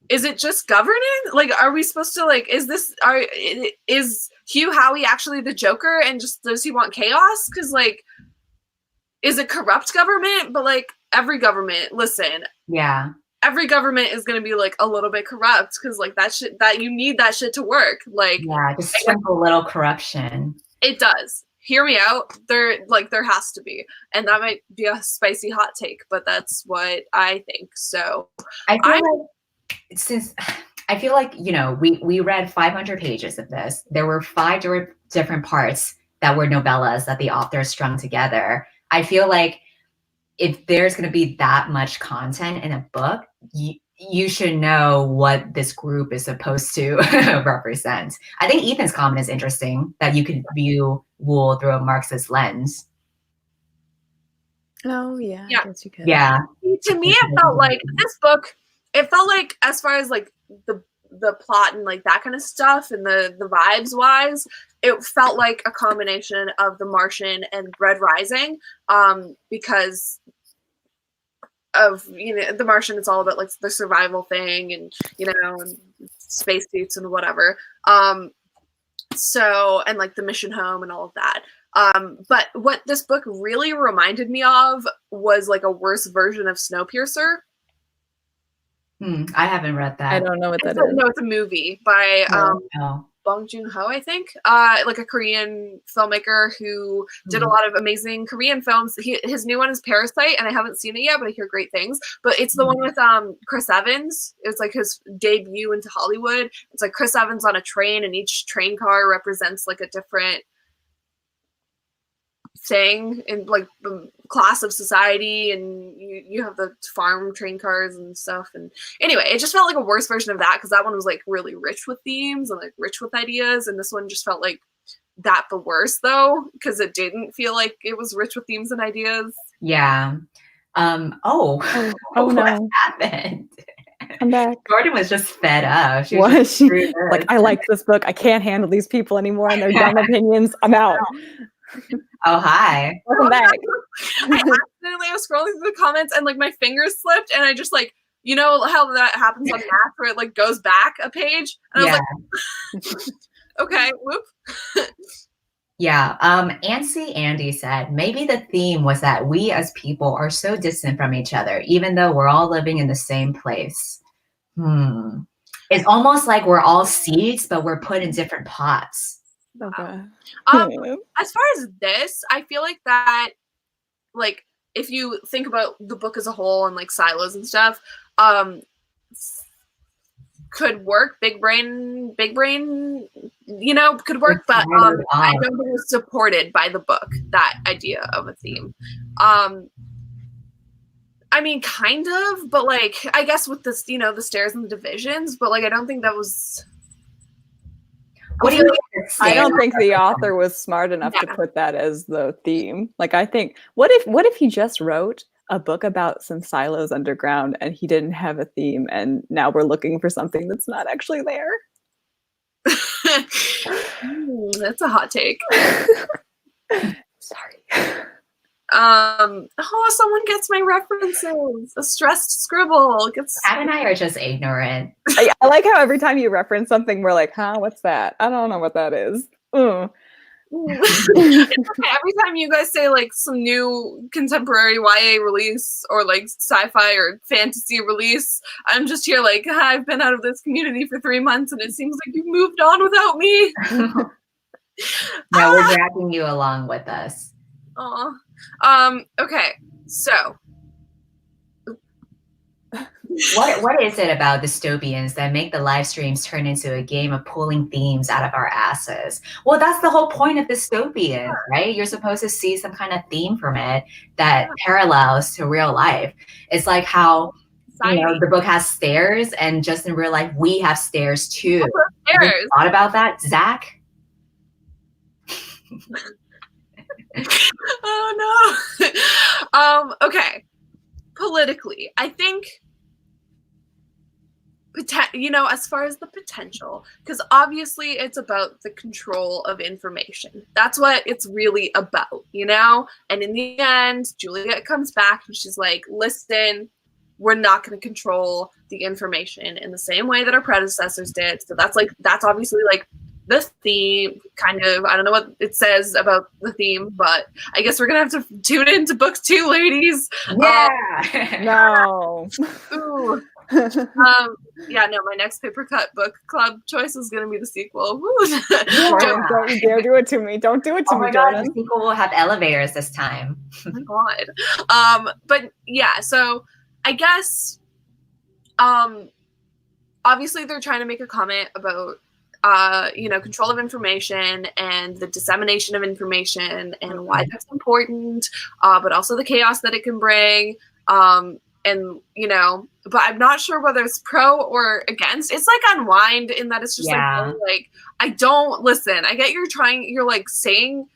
it just governing? Like, are we supposed to, like, is Hugh Howey actually the Joker, and just does he want chaos? Because, like, is it corrupt government? But like every government, listen.
Yeah.
Every government is going to be like a little bit corrupt, because like that you need that shit to work. Like,
yeah, just sprinkle a little corruption.
It does. Hear me out. There has to be, and that might be a spicy hot take, but that's what I think. So
I feel like we read 500 pages of this. There were 5 different parts that were novellas that the author strung together. I feel like if there's going to be that much content in a book, you should know what this group is supposed to represent. I think Ethan's comment is interesting, that you could view Wool through a Marxist lens.
Oh, yeah.
Yeah.
I guess you could.
Yeah.
To me, it felt like this book, as far as like the plot and like that kind of stuff and the vibes wise, it felt like a combination of The Martian and Red Rising, because of The Martian, it's all about like the survival thing and and spacesuits and whatever, so, and like the mission home and all of that, but what this book really reminded me of was like a worse version of Snowpiercer.
I haven't read that.
I don't know what that is.
No, it's a movie by
Oh.
Bong Joon-ho, I think, like a Korean filmmaker who did a lot of amazing Korean films. His new one is Parasite, and I haven't seen it yet, but I hear great things. But it's the one with Chris Evans. It's like his debut into Hollywood. It's like Chris Evans on a train, and each train car represents like a different thing in like the class of society, and you have the farm train cars and stuff. And anyway, it just felt like a worse version of that, because that one was like really rich with themes and like rich with ideas, and this one just felt like that, but worse though, because it didn't feel like it was rich with themes and ideas.
Yeah. Oh
no.
What happened?
I'm back.
Jordan was just fed up. She
Was
just
she
screw
like,
this.
I like this book. I can't handle these people anymore and their dumb opinions. I'm out.
Oh, hi.
Welcome back.
I accidentally was scrolling through the comments and like my fingers slipped and I just like, you know how that happens on Mac where it like goes back a page? And I was like, okay, whoop.
Yeah. Andy said, maybe the theme was that we as people are so distant from each other, even though we're all living in the same place. It's almost like we're all seeds, but we're put in different pots.
Okay.
As far as this, I feel like that, like, if you think about the book as a whole and like silos and stuff, could work. Big brain, you know, could work, but I don't think it was supported by the book, that idea of a theme. I mean, kind of, but like, I guess with this, you know, the stairs and the divisions, but like, I don't think that was.
What do you
I don't think the author was smart enough to put that as the theme. Like, I think, what if he just wrote a book about some silos underground and he didn't have a theme and now we're looking for something that's not actually there?
That's a hot take.
Sorry.
Oh, someone gets my references. A stressed scribble gets.
Pat and I are just ignorant.
I like how every time you reference something, we're like, huh, what's that? I don't know what that is.
It's okay. Every time you guys say like some new contemporary YA release or like sci-fi or fantasy release, I'm just here like, I've been out of this community for 3 months and it seems like you've moved on without me.
No, we're dragging you along with us.
Okay, so
what is it about dystopians that make the live streams turn into a game of pulling themes out of our asses? Well, that's the whole point of dystopian, right? You're supposed to see some kind of theme from it that parallels to real life. It's like how you know, the book has stairs, and just in real life, we have stairs too. Have you thought about that, Zach?
Oh no. Okay. Politically, I think, you know, as far as the potential, because obviously it's about the control of information. That's what it's really about, you know? And in the end, Juliet comes back and she's like, listen, we're not going to control the information in the same way that our predecessors did. So that's obviously like the theme, kind of. I don't know what it says about the theme, but I guess we're gonna have to tune into book 2, ladies.
Yeah.
No.
Ooh. Yeah, no, my next Papercut book club choice is gonna be the sequel.
Don't you dare do it to me. Don't do it to me, Jordan.
The sequel will have elevators this time.
Oh my god. But yeah, so I guess obviously they're trying to make a comment about you know, control of information and the dissemination of information and why that's important, but also the chaos that it can bring. And, you know, but I'm not sure whether it's pro or against. It's like Unwind in that it's just like, I don't listen. I get you're like saying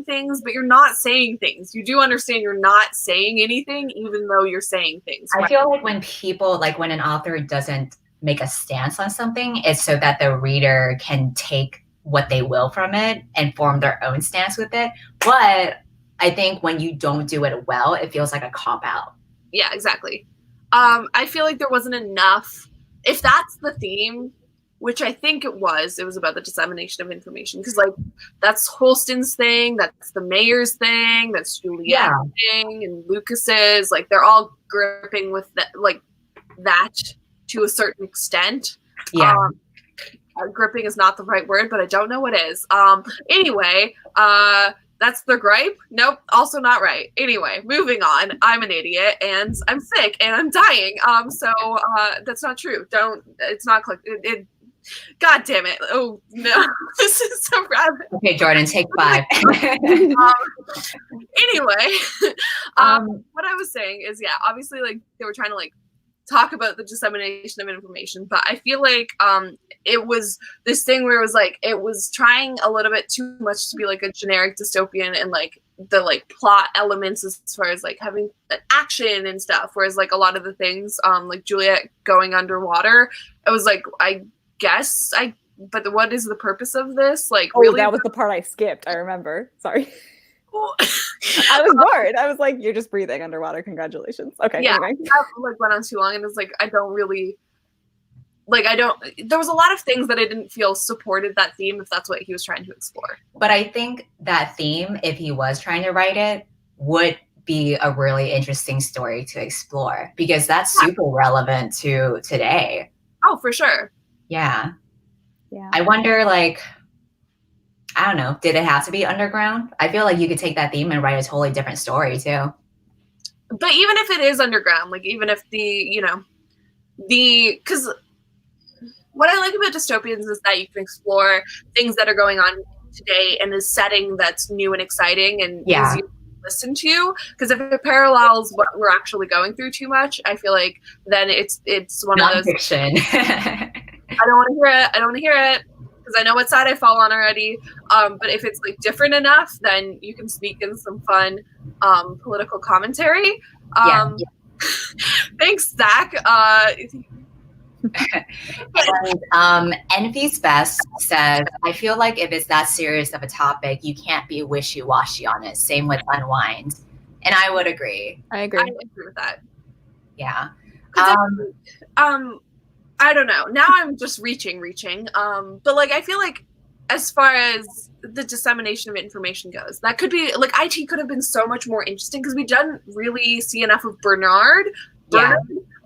things, but you're not saying things. You do understand you're not saying anything, even though you're saying things.
I feel like when people, like when an author doesn't make a stance on something, it's so that the reader can take what they will from it and form their own stance with it. But I think when you don't do it well, it feels like a cop-out.
Yeah, exactly. I feel like there wasn't enough. If that's the theme, which I think it was about the dissemination of information, because like that's Holston's thing, that's the mayor's thing, that's Juliet's thing, and Lucas's. Like they're all gripping with that to a certain extent.
Yeah.
Gripping is not the right word, but I don't know what is. Anyway, that's their gripe. Nope, also not right. Anyway, moving on. I'm an idiot and I'm sick and I'm dying. So that's not true. It's not click. God damn it. Oh no, this is so rabbit.
Okay, Jordan, take 5.
Anyway, what I was saying is, yeah, obviously like they were trying to like talk about the dissemination of information, but I feel like it was this thing where it was like it was trying a little bit too much to be like a generic dystopian, and like the like plot elements as far as like having action and stuff, whereas like a lot of the things like Juliet going underwater, it was like but what is the purpose of this? Like, really,
that was the part I skipped. I remember. Sorry. I was bored. I was like, "You're just breathing underwater. Congratulations." Okay.
Yeah,
anyway.
that like went on too long, and it's like I don't really like. There was a lot of things that I didn't feel supported that theme, if that's what he was trying to explore.
But I think that theme, if he was trying to write it, would be a really interesting story to explore, because that's super relevant to today.
Oh, for sure.
Yeah.
Yeah.
I wonder, like, I don't know, did it have to be underground? I feel like you could take that theme and write a totally different story too.
But even if it is underground, like even if because what I like about dystopians is that you can explore things that are going on today in a setting that's new and exciting and easy to listen to. Because if it parallels what we're actually going through too much, I feel like then it's one of those.
Non-fiction.
I don't want to hear it. I don't want to hear it. Because I know what side I fall on already. But if it's like different enough, then you can speak in some fun political commentary. Thanks, Zach.
And Envy's Best says, I feel like if it's that serious of a topic, you can't be wishy-washy on it. Same with Unwind. And I would agree.
I agree.
I agree with that.
Yeah.
I don't know. Now I'm just reaching. But like, I feel like as far as the dissemination of information goes, that could be like IT could have been so much more interesting, because we didn't really see enough of Bernard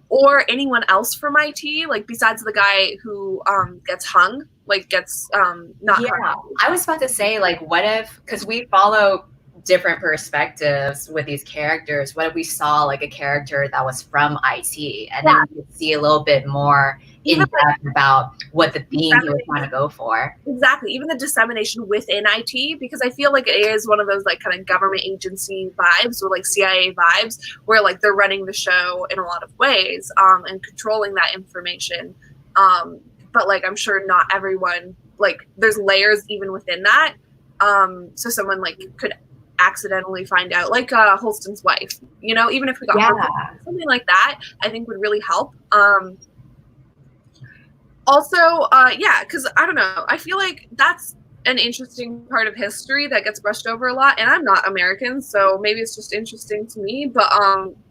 or anyone else from IT, like besides the guy who gets hung, like gets not hung.
I was about to say, like, what if, because we follow different perspectives with these characters, what if we saw like a character that was from IT, and then we could see a little bit more in depth about what the theme he was trying to go for.
Exactly. Even the dissemination within IT, because I feel like it is one of those like kind of government agency vibes, or like CIA vibes, where like they're running the show in a lot of ways and controlling that information. But like, I'm sure not everyone, like there's layers even within that. So someone like could accidentally find out, like Holston's wife, you know, even if we got something like that, I think would really help. Also, because I don't know, I feel like that's an interesting part of history that gets brushed over a lot, and I'm not American, so maybe it's just interesting to me, but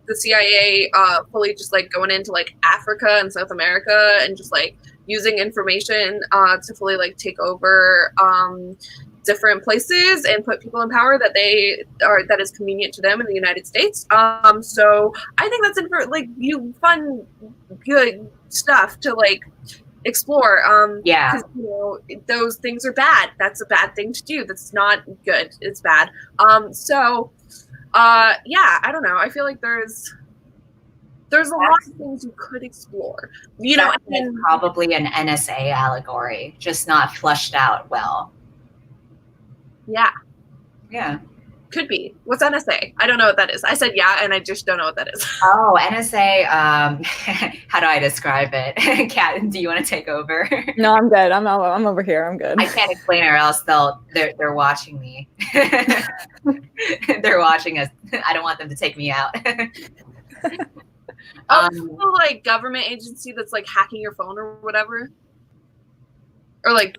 the CIA fully just like going into like Africa and South America and just like using information to fully like take over different places and put people in power that is convenient to them in the United States. So I think that's like fun, good stuff to like explore. Because, you know, those things are bad. That's a bad thing to do. That's not good. It's bad. So I don't know. I feel like there's a lot of things you could explore. You know,
and probably an NSA allegory, just not flushed out well. Yeah.
Could be. What's NSA? I don't know what that is. I said and I just don't know what that is.
Oh, NSA, how do I describe it? Kat, do you want to take over?
No, I'm good. I'm over here. I'm good.
I can't explain it, or else they're watching me. They're watching us. I don't want them to take me out.
Like government agency that's like hacking your phone or whatever, or like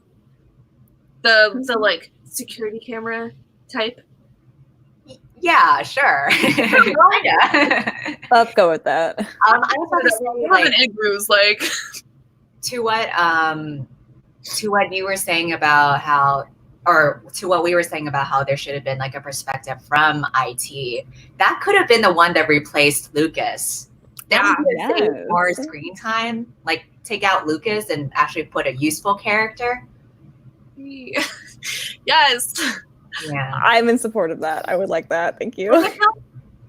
the like security camera type.
Yeah, sure.
Let's go with that.
I was about to say, like,
igloos, like
to what you were saying about how, or to what we were saying about how there should have been like a perspective from IT. That could have been the one that replaced Lucas. Then we could save more screen time. Like take out Lucas and actually put a useful character.
Yes.
Yeah,
I'm in support of that. I would like that. Thank you.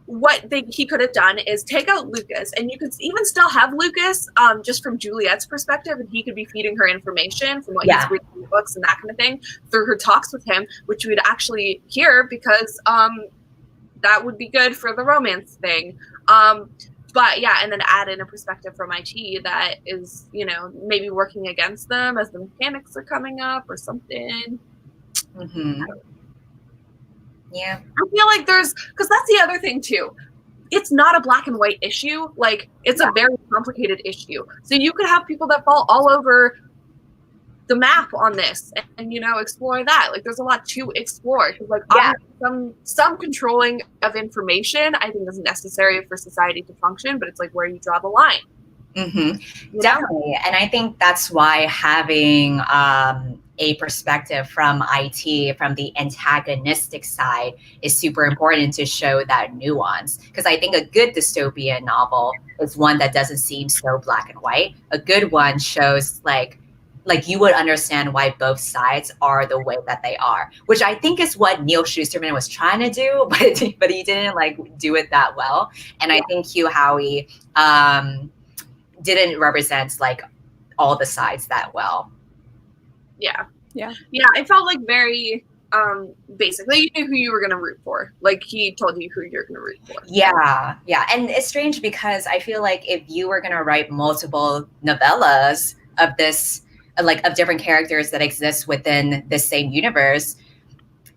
What he could have done is take out Lucas, and you could even still have Lucas just from Juliet's perspective, and he could be feeding her information from what he's reading in the books and that kind of thing through her talks with him, which we'd actually hear, because that would be good for the romance thing. But yeah, and then add in a perspective from IT that is, you know, maybe working against them as the mechanics are coming up or something.
Mm-hmm. Yeah.
I feel like because that's the other thing too. It's not a black and white issue. Like, it's a very complicated issue. So you could have people that fall all over the map on this and you know, explore that. Like, there's a lot to explore. Like, some controlling of information I think is necessary for society to function, but it's like where you draw the line.
Mm-hmm. Definitely. And I think that's why having a perspective from IT, from the antagonistic side, is super important to show that nuance. Because I think a good dystopian novel is one that doesn't seem so black and white. A good one shows like you would understand why both sides are the way that they are, which I think is what Neil Shusterman was trying to do, but he didn't like do it that well. And I think Hugh Howey didn't represent like all the sides that well.
Yeah.
Yeah.
Yeah, I felt like very basically you knew who you were gonna root for. Like, he told you who you're gonna root for.
Yeah. And it's strange because I feel like if you were gonna write multiple novellas of this, like of different characters that exist within the same universe,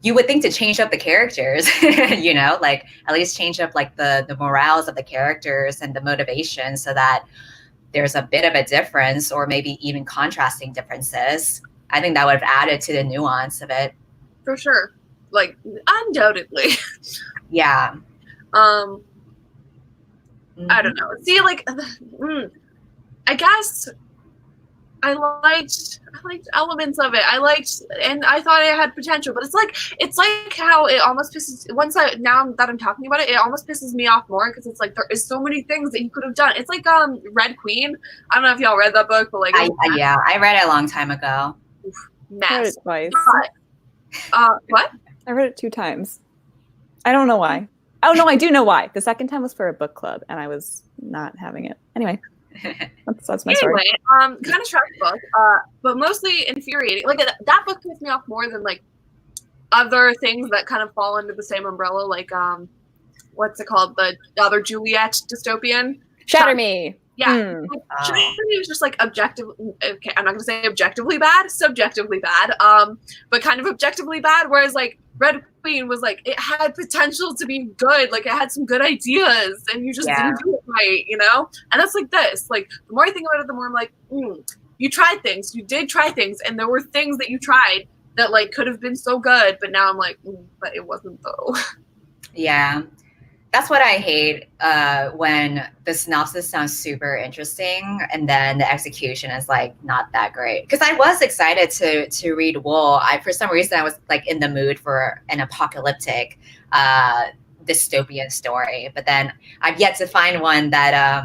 you would think to change up the characters, you know, like at least change up like the morals of the characters and the motivation so that there's a bit of a difference or maybe even contrasting differences. I think that would have added to the nuance of it.
For sure. Like, undoubtedly.
Yeah.
I don't know. See, like, I guess I liked elements of it. And I thought it had potential, but it's like how it almost pisses, now that I'm talking about it, it almost pisses me off more because it's like there is so many things that you could have done. It's like Red Queen. I don't know if y'all read that book, but like,
I read it a long time ago.
Mess.
I read it twice.
What?
I read it 2 times. I don't know why. Oh no, I do know why. The second time was for a book club, and I was not having it. Anyway, that's my story.
Kind of trash book, but mostly infuriating. Like, that book pissed me off more than like other things that kind of fall under the same umbrella. Like, what's it called? The other Juliet dystopian.
Shatter Me.
Yeah. Shatter Me was just like okay, I'm not gonna say objectively bad, subjectively bad, but kind of objectively bad, whereas like Red Queen was like, it had potential to be good, like it had some good ideas and you just didn't do it right, you know? And that's like this. Like, the more I think about it, the more I'm like, you tried things, you did try things, and there were things that you tried that like could have been so good, but now I'm like, but it wasn't though.
Yeah. That's what I hate when the synopsis sounds super interesting and then the execution is like not that great. Because I was excited to read Wool. For some reason I was like in the mood for an apocalyptic dystopian story, but then I've yet to find one that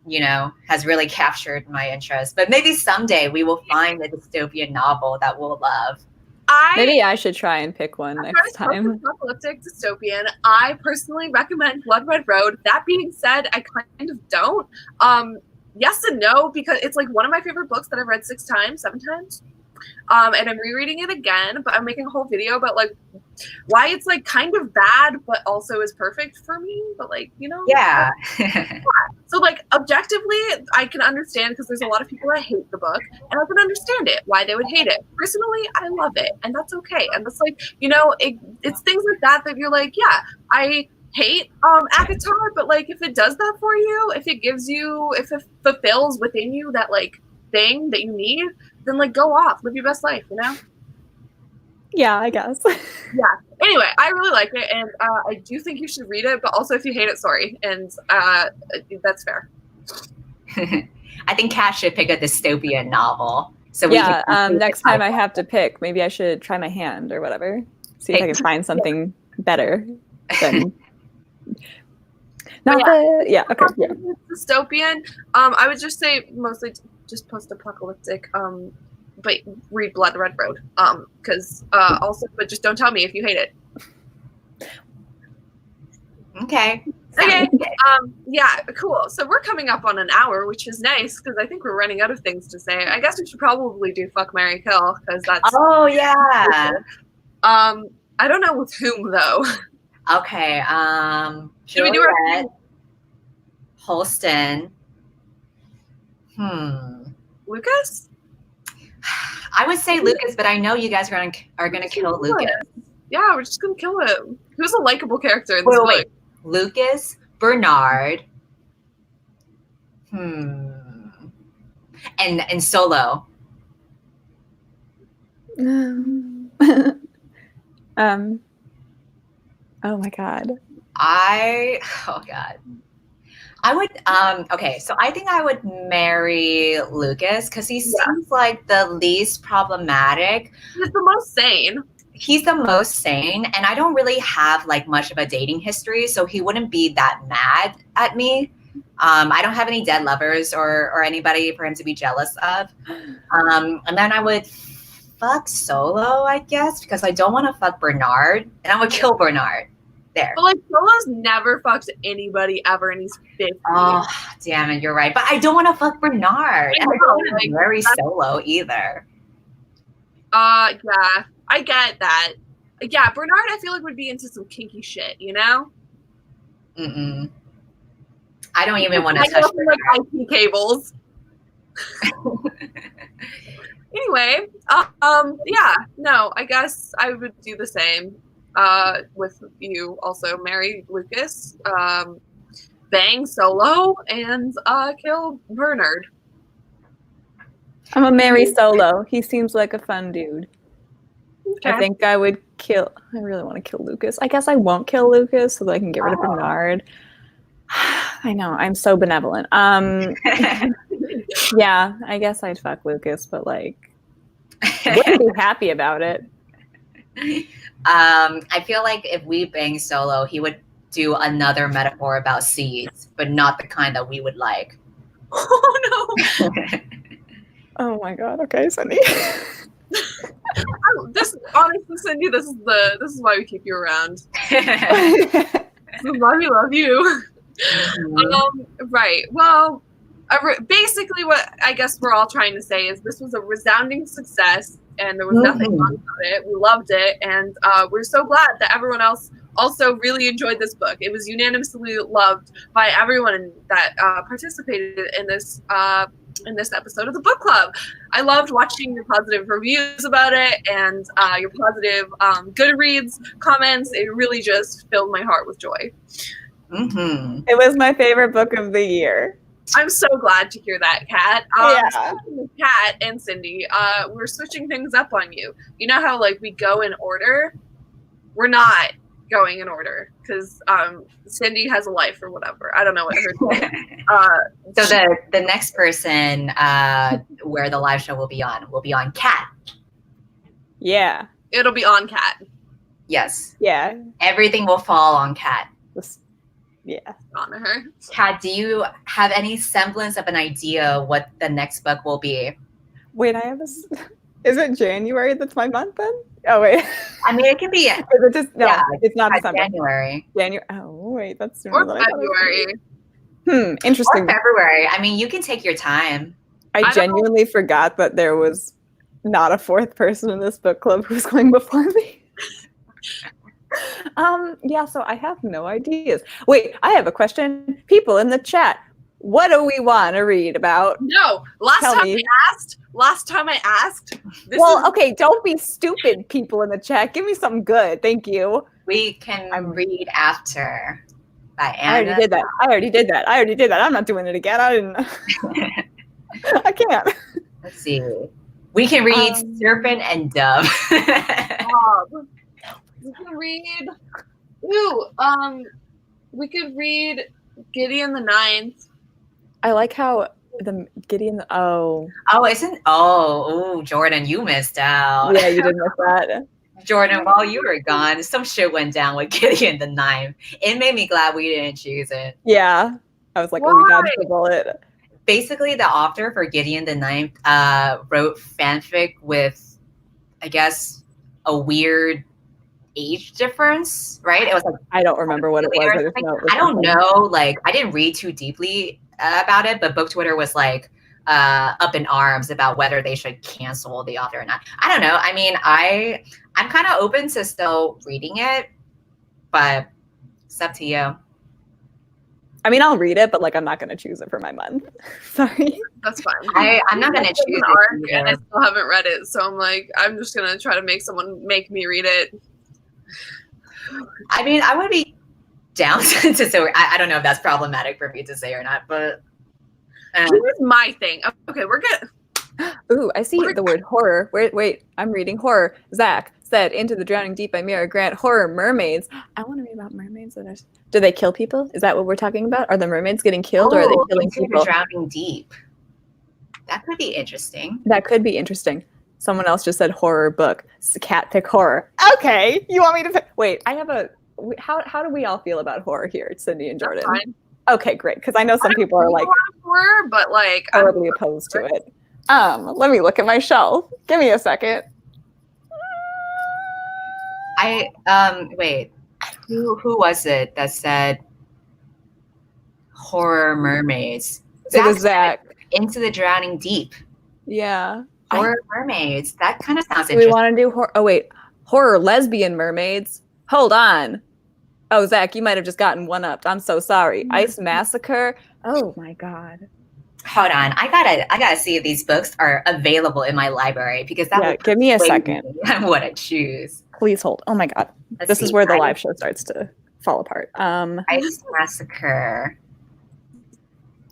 you know, has really captured my interest. But maybe someday we will find a dystopian novel that we'll love.
Maybe I should try and pick one next time.
Apocalyptic dystopian. I personally recommend Blood Red Road. That being said, I kind of don't. Yes and no, because it's like one of my favorite books that I've read 7 times. And I'm rereading it again, but I'm making a whole video about like why it's like kind of bad, but also is perfect for me. But like, you know,
yeah.
So like objectively, I can understand because there's a lot of people that hate the book, and I can understand it why they would hate it. Personally, I love it, and that's okay. And that's like, you know, it's things like that you're like, yeah, I hate Avatar, but like if it does that for you, if it fulfills within you that like thing that you need, then like go off, live your best life, you know?
Yeah, I guess.
Yeah. Anyway, I really like it, and I do think you should read it, but also if you hate it, sorry. And that's fair.
I think Kat should pick a dystopian novel. So
next time I have to pick, maybe I should try my hand or whatever. See if I can find something better than
dystopian. I would just say mostly just post-apocalyptic. But read Blood Red Road. Because also, but just don't tell me if you hate it.
Okay.
Okay. Yeah, cool. So we're coming up on an hour, which is nice because I think we're running out of things to say. I guess we should probably do Fuck, Marry, Kill because that's.
Oh yeah.
I don't know with whom though.
Okay.
Should we do our?
Holston.
Lucas?
I would say Lucas, but I know you guys are gonna kill Lucas.
Yeah, we're just gonna kill him. Who's a likable character in this book?
Wait. Lucas, Bernard, and Solo.
Oh my God.
I would okay, so I think I would marry Lucas because he seems like the least problematic.
He's the most sane.
He's the most sane, and I don't really have like much of a dating history, so he wouldn't be that mad at me. I don't have any dead lovers or anybody for him to be jealous of. And then I would fuck Solo, I guess, because I don't want to fuck Bernard, and I would kill Bernard. There.
But like Solo's never fucked anybody ever, and he's 50.
Oh, damn it, you're right. But I don't want to fuck Bernard. I don't want to marry Solo either.
Yeah, I get that. Yeah, Bernard, I feel like would be into some kinky shit, you know?
I don't even want to touch
like IP cables. Anyway, yeah, no, I guess I would do the same. With you also marry Lucas, bang Solo, and kill Bernard.
I'm a marry Solo. He seems like a fun dude. Okay. I think I would kill. I really want to kill Lucas. I guess I won't kill Lucas so that I can get rid of Bernard. I know, I'm so benevolent. Yeah, I guess I'd fuck Lucas, but like, wouldn't be happy about it.
I feel like if we bang Solo, he would do another metaphor about seeds, but not the kind that we would like.
Oh no!
Oh my God! Okay, Cindy.
Honestly, Cindy, this is why we keep you around. This is why we love you. Right. Well, basically, what I guess we're all trying to say is this was a resounding success. And there was nothing wrong with it. We loved it. And we're so glad that everyone else also really enjoyed this book. It was unanimously loved by everyone that participated in this episode of the book club. I loved watching your positive reviews about it and your positive Goodreads comments. It really just filled my heart with joy.
It was my favorite book of the year.
I'm so glad to hear that, Kat.
Yeah.
Kat and Cindy, we're switching things up on you. You know how like we go in order? We're not going in order because Cindy has a life or whatever. I don't know what her
So the next person where the live show will be on Kat.
Yeah.
It'll be on Kat.
Yes.
Yeah.
Everything will fall on Kat.
Yeah.
Honor her.
Kat, do you have any semblance of an idea what the next book will be?
Wait, I have this. Is it January that's my month then? Oh, wait.
I mean, it can be.
Is it just, no, yeah, it's not December.
January.
Oh, wait, that's sooner
or
than
February.
Interesting.
Or February. I mean, you can take your time.
I genuinely forgot that there was not a fourth person in this book club who was going before me. Yeah, so I have no ideas. Wait, I have a question. People in the chat, what do we want to read about?
No, last time I asked.
Okay, don't be stupid, people in the chat. Give me something good. Thank you.
We can read after by Anna.
I already did that. I'm not doing it again. I didn't. I can't.
Let's see. We can read Serpent and Dove.
We can read. We could read Gideon the Ninth.
I like how the Gideon.
Jordan, you missed out.
Yeah, you did miss that.
Jordan, while you were gone, some shit went down with Gideon the Ninth. It made me glad we didn't choose it.
Yeah, I was like, we dodged the bullet.
Basically, the author for Gideon the Ninth wrote fanfic with, I guess, a weird age difference, right? It was like
I don't remember what it was.
I don't know. Like, I didn't read too deeply about it, but book Twitter was like up in arms about whether they should cancel the author or not. I don't know. I mean, I'm kind of open to still reading it, but it's up to you.
I mean, I'll read it, but like I'm not going to choose it for my month. Sorry.
That's fine.
I'm not gonna choose
an
it
arc,
either.
and I still haven't read it, so I'm like, I'm just gonna try to make someone make me read it.
I mean, I would be down to say. I don't know if that's problematic for me to say or not, but
Here's my thing. Okay, we're good.
Ooh, I see the word horror. Wait, I'm reading horror. Zach said, Into the Drowning Deep by Mira Grant. Horror, mermaids. I want to read about mermaids. Do they kill people? Is that what we're talking about? Are the mermaids getting killed or are they killing
Into
people?
the Drowning Deep. That could be interesting.
That could be interesting. Someone else just said horror book. Cat pick horror. Okay, you want me to pick? Wait, I have a. How do we all feel about horror here, Cindy and Jordan? Okay, great. Because I know some people are like
horror, but like
horribly opposed to it. Let me look at my shelf. Give me a second.
Wait. Who was it that said horror mermaids?
It was Zach.
Into the Drowning Deep.
Yeah.
Horror mermaids. That kind of sounds
Do
interesting.
we want to do horror? Oh wait, horror lesbian mermaids. Hold on. Oh, Zach, you might have just gotten one upped. I'm so sorry. Ice Massacre. Oh my God.
Hold on. I gotta see if these books are available in my library because that would
give me a
sway
second.
me on what I choose.
Please hold. Oh my God. This is where the live show starts to fall apart.
Ice Massacre.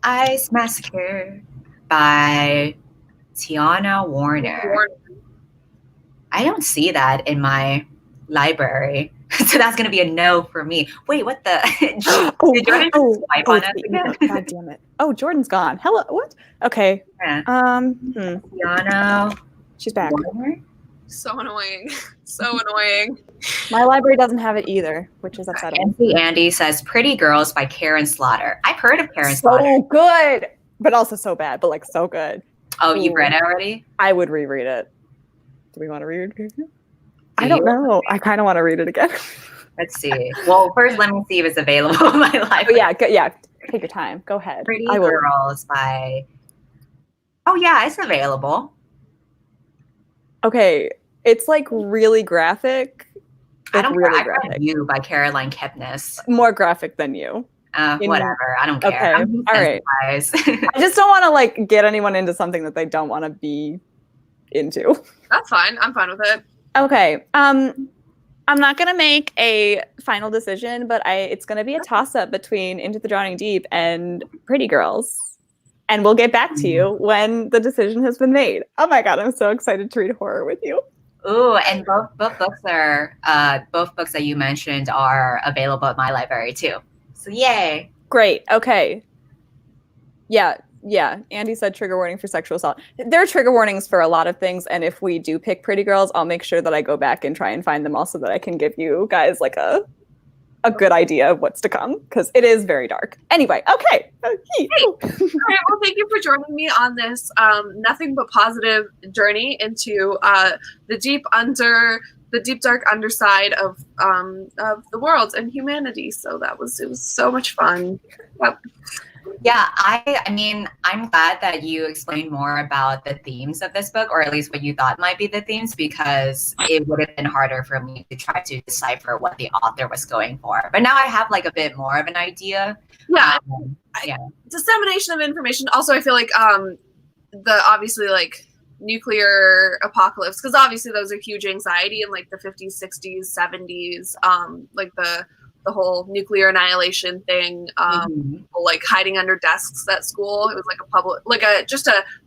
Ice Massacre by Tiana Warner. I don't see that in my library. So that's going to be a no for me. Wait, what the? Did Jordan swipe on us again?
God damn it. Oh, Jordan's gone. Hello. What? Okay.
Yeah.
Tiana.
She's back.
Warner?
So annoying. So annoying.
My library doesn't have it either, which is upsetting.
Nancy Andy says Pretty Girls by Karen Slaughter. I've heard of Karen
So
Slaughter.
good, but also so bad, but like so good.
Oh, you've read it already?
I would reread it. Do we want to read it? I don't know. I kind of want to read it again.
Let's see. Well, first, let me see if it's available in my library.
Yeah. Take your time. Go ahead.
Pretty Girls by. Oh yeah, it's available.
Okay, it's like really graphic.
I don't
really
care. I read You by Caroline Kepnes.
More graphic than you.
Whatever. I don't care.
Okay.
I'm
All right. I just don't want to like get anyone into something that they don't want to be into.
That's fine. I'm fine with it.
Okay. I'm not gonna make a final decision, but it's gonna be a toss-up between Into the Drowning Deep and Pretty Girls. And we'll get back to you when the decision has been made. Oh my God, I'm so excited to read horror with you.
Ooh, and both books that you mentioned are available at my library too. So yay.
Great. Okay. Yeah. Andy said trigger warning for sexual assault. There are trigger warnings for a lot of things, and if we do pick Pretty Girls, I'll make sure that I go back and try and find them all so that I can give you guys like a good idea of what's to come, because it is very dark. Anyway, okay.
All right, well, thank you for joining me on this nothing but positive journey into the deep dark underside of the world and humanity. So it was so much fun. Yep.
Yeah, I mean, I'm glad that you explained more about the themes of this book, or at least what you thought might be the themes, because it would have been harder for me to try to decipher what the author was going for. But now I have like a bit more of an idea.
Yeah. Dissemination of information. Also, I feel like the obviously like nuclear apocalypse, because obviously those are huge anxiety in like the 50s, 60s, 70s, like the whole nuclear annihilation thing, like hiding under desks at school. It was like a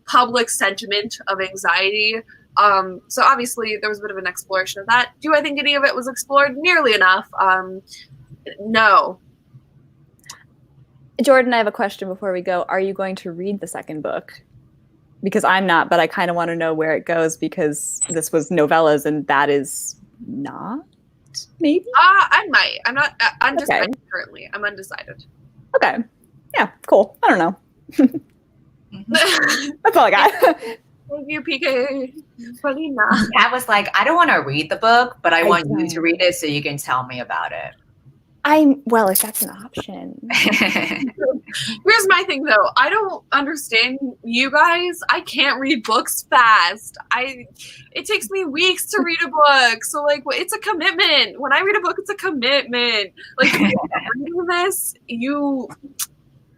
public sentiment of anxiety. So obviously there was a bit of an exploration of that. Do I think any of it was explored nearly enough? No.
Jordan, I have a question before we go. Are you going to read the second book? Because I'm not, but I kind of want to know where it goes, because this was novellas and that is not. Maybe?
I might. I'm not undecided currently. I'm undecided.
Okay. Yeah, cool. I don't know. That's all I got.
Thank you, PK. Polina.
Kat was like, I don't want to read the book, but I want you to read it so you can tell me about it.
Well, if that's an option.
Here's my thing though. I don't understand you guys. I can't read books fast. It takes me weeks to read a book. So like it's a commitment. When I read a book, it's a commitment. Like if you're reading this,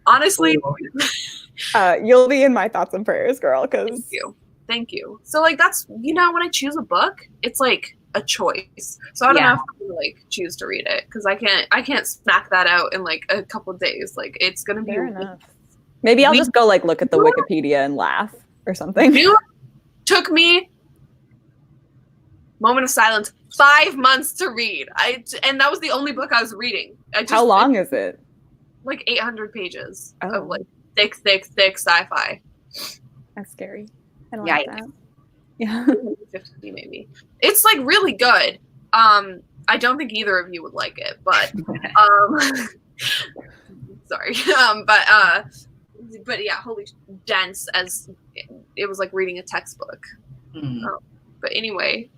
Honestly,
You'll be in my thoughts and prayers, girl, because
Thank you. So like that's when I choose a book, it's like a choice. So I don't know if I'm gonna like choose to read it because I can't smack that out in like a couple of days. Like it's gonna be
fair enough. Maybe I'll just go like look at the Wikipedia and laugh or something.
It took me moment of silence 5 months to read. And that was the only book I was reading.
How long is it?
Like 800 pages
Oh.
of like thick sci-fi.
That's scary. I don't like that. Yeah.
50 maybe. It's like really good. I don't think either of you would like it, but sorry. But yeah, holy dense as it was like reading a textbook. But anyway,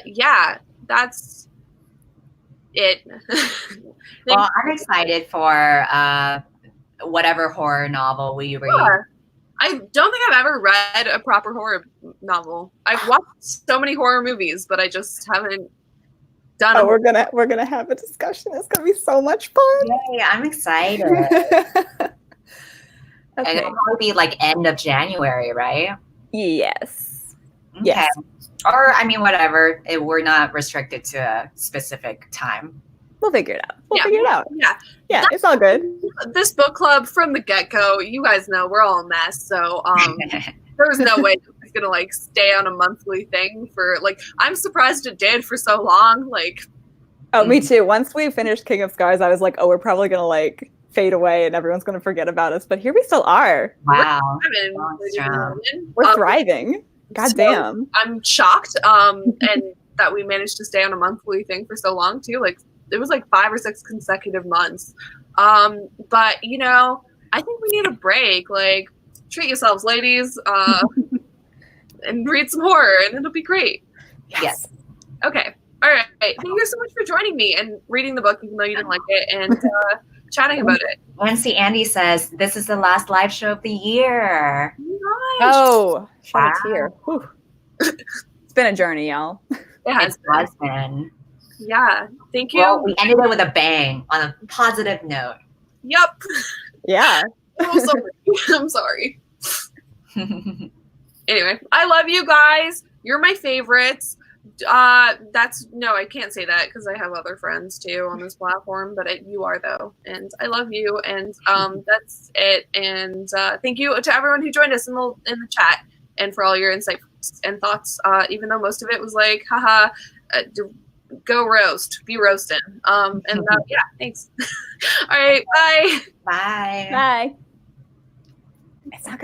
yeah, that's it.
Well, I'm excited for whatever horror novel we read.
Yeah. I don't think I've ever read a proper horror novel. I've watched so many horror movies, but I just haven't done.
Oh, we're gonna have a discussion. It's gonna be so much fun.
Yay, I'm excited. And it'll probably be like end of January, right?
Yes.
Okay.
Yes.
Or I mean, whatever. We're not restricted to a specific time.
We'll figure it out. We'll figure it out.
Yeah,
it's all good.
This book club from the get-go, you guys know we're all a mess. So there was no way it's gonna like stay on a monthly thing for like. I'm surprised it did for so long. Like,
oh, me too. Once we finished King of Scars, I was like, oh, we're probably gonna like fade away and everyone's gonna forget about us. But here we still are.
Wow,
we're thriving. God damn.
I'm shocked. And that we managed to stay on a monthly thing for so long too. Like it was like 5 or 6 consecutive months. But you know, I think we need a break. Like treat yourselves, ladies, and read some horror and it'll be great.
Yes.
Okay. All right. Thank you so much for joining me and reading the book, even though you didn't like it, and chatting about it.
Nancy Andy says, this is the last live show of the year.
Nice.
Oh, shed a tear. Whew. It's been a journey, y'all.
It has
been.
Yeah. Thank you.
Well, we ended it with a bang on a positive note.
Yep.
Yeah.
I'm sorry. Anyway, I love you guys. You're my favorites. I can't say that because I have other friends too on this platform, but you are though, and I love you, and that's it. And thank you to everyone who joined us in the chat and for all your insights and thoughts. Even though most of it was like, haha, go roast, be roasting. And yeah, thanks. All right, bye.
Bye.
Bye. It's not gonna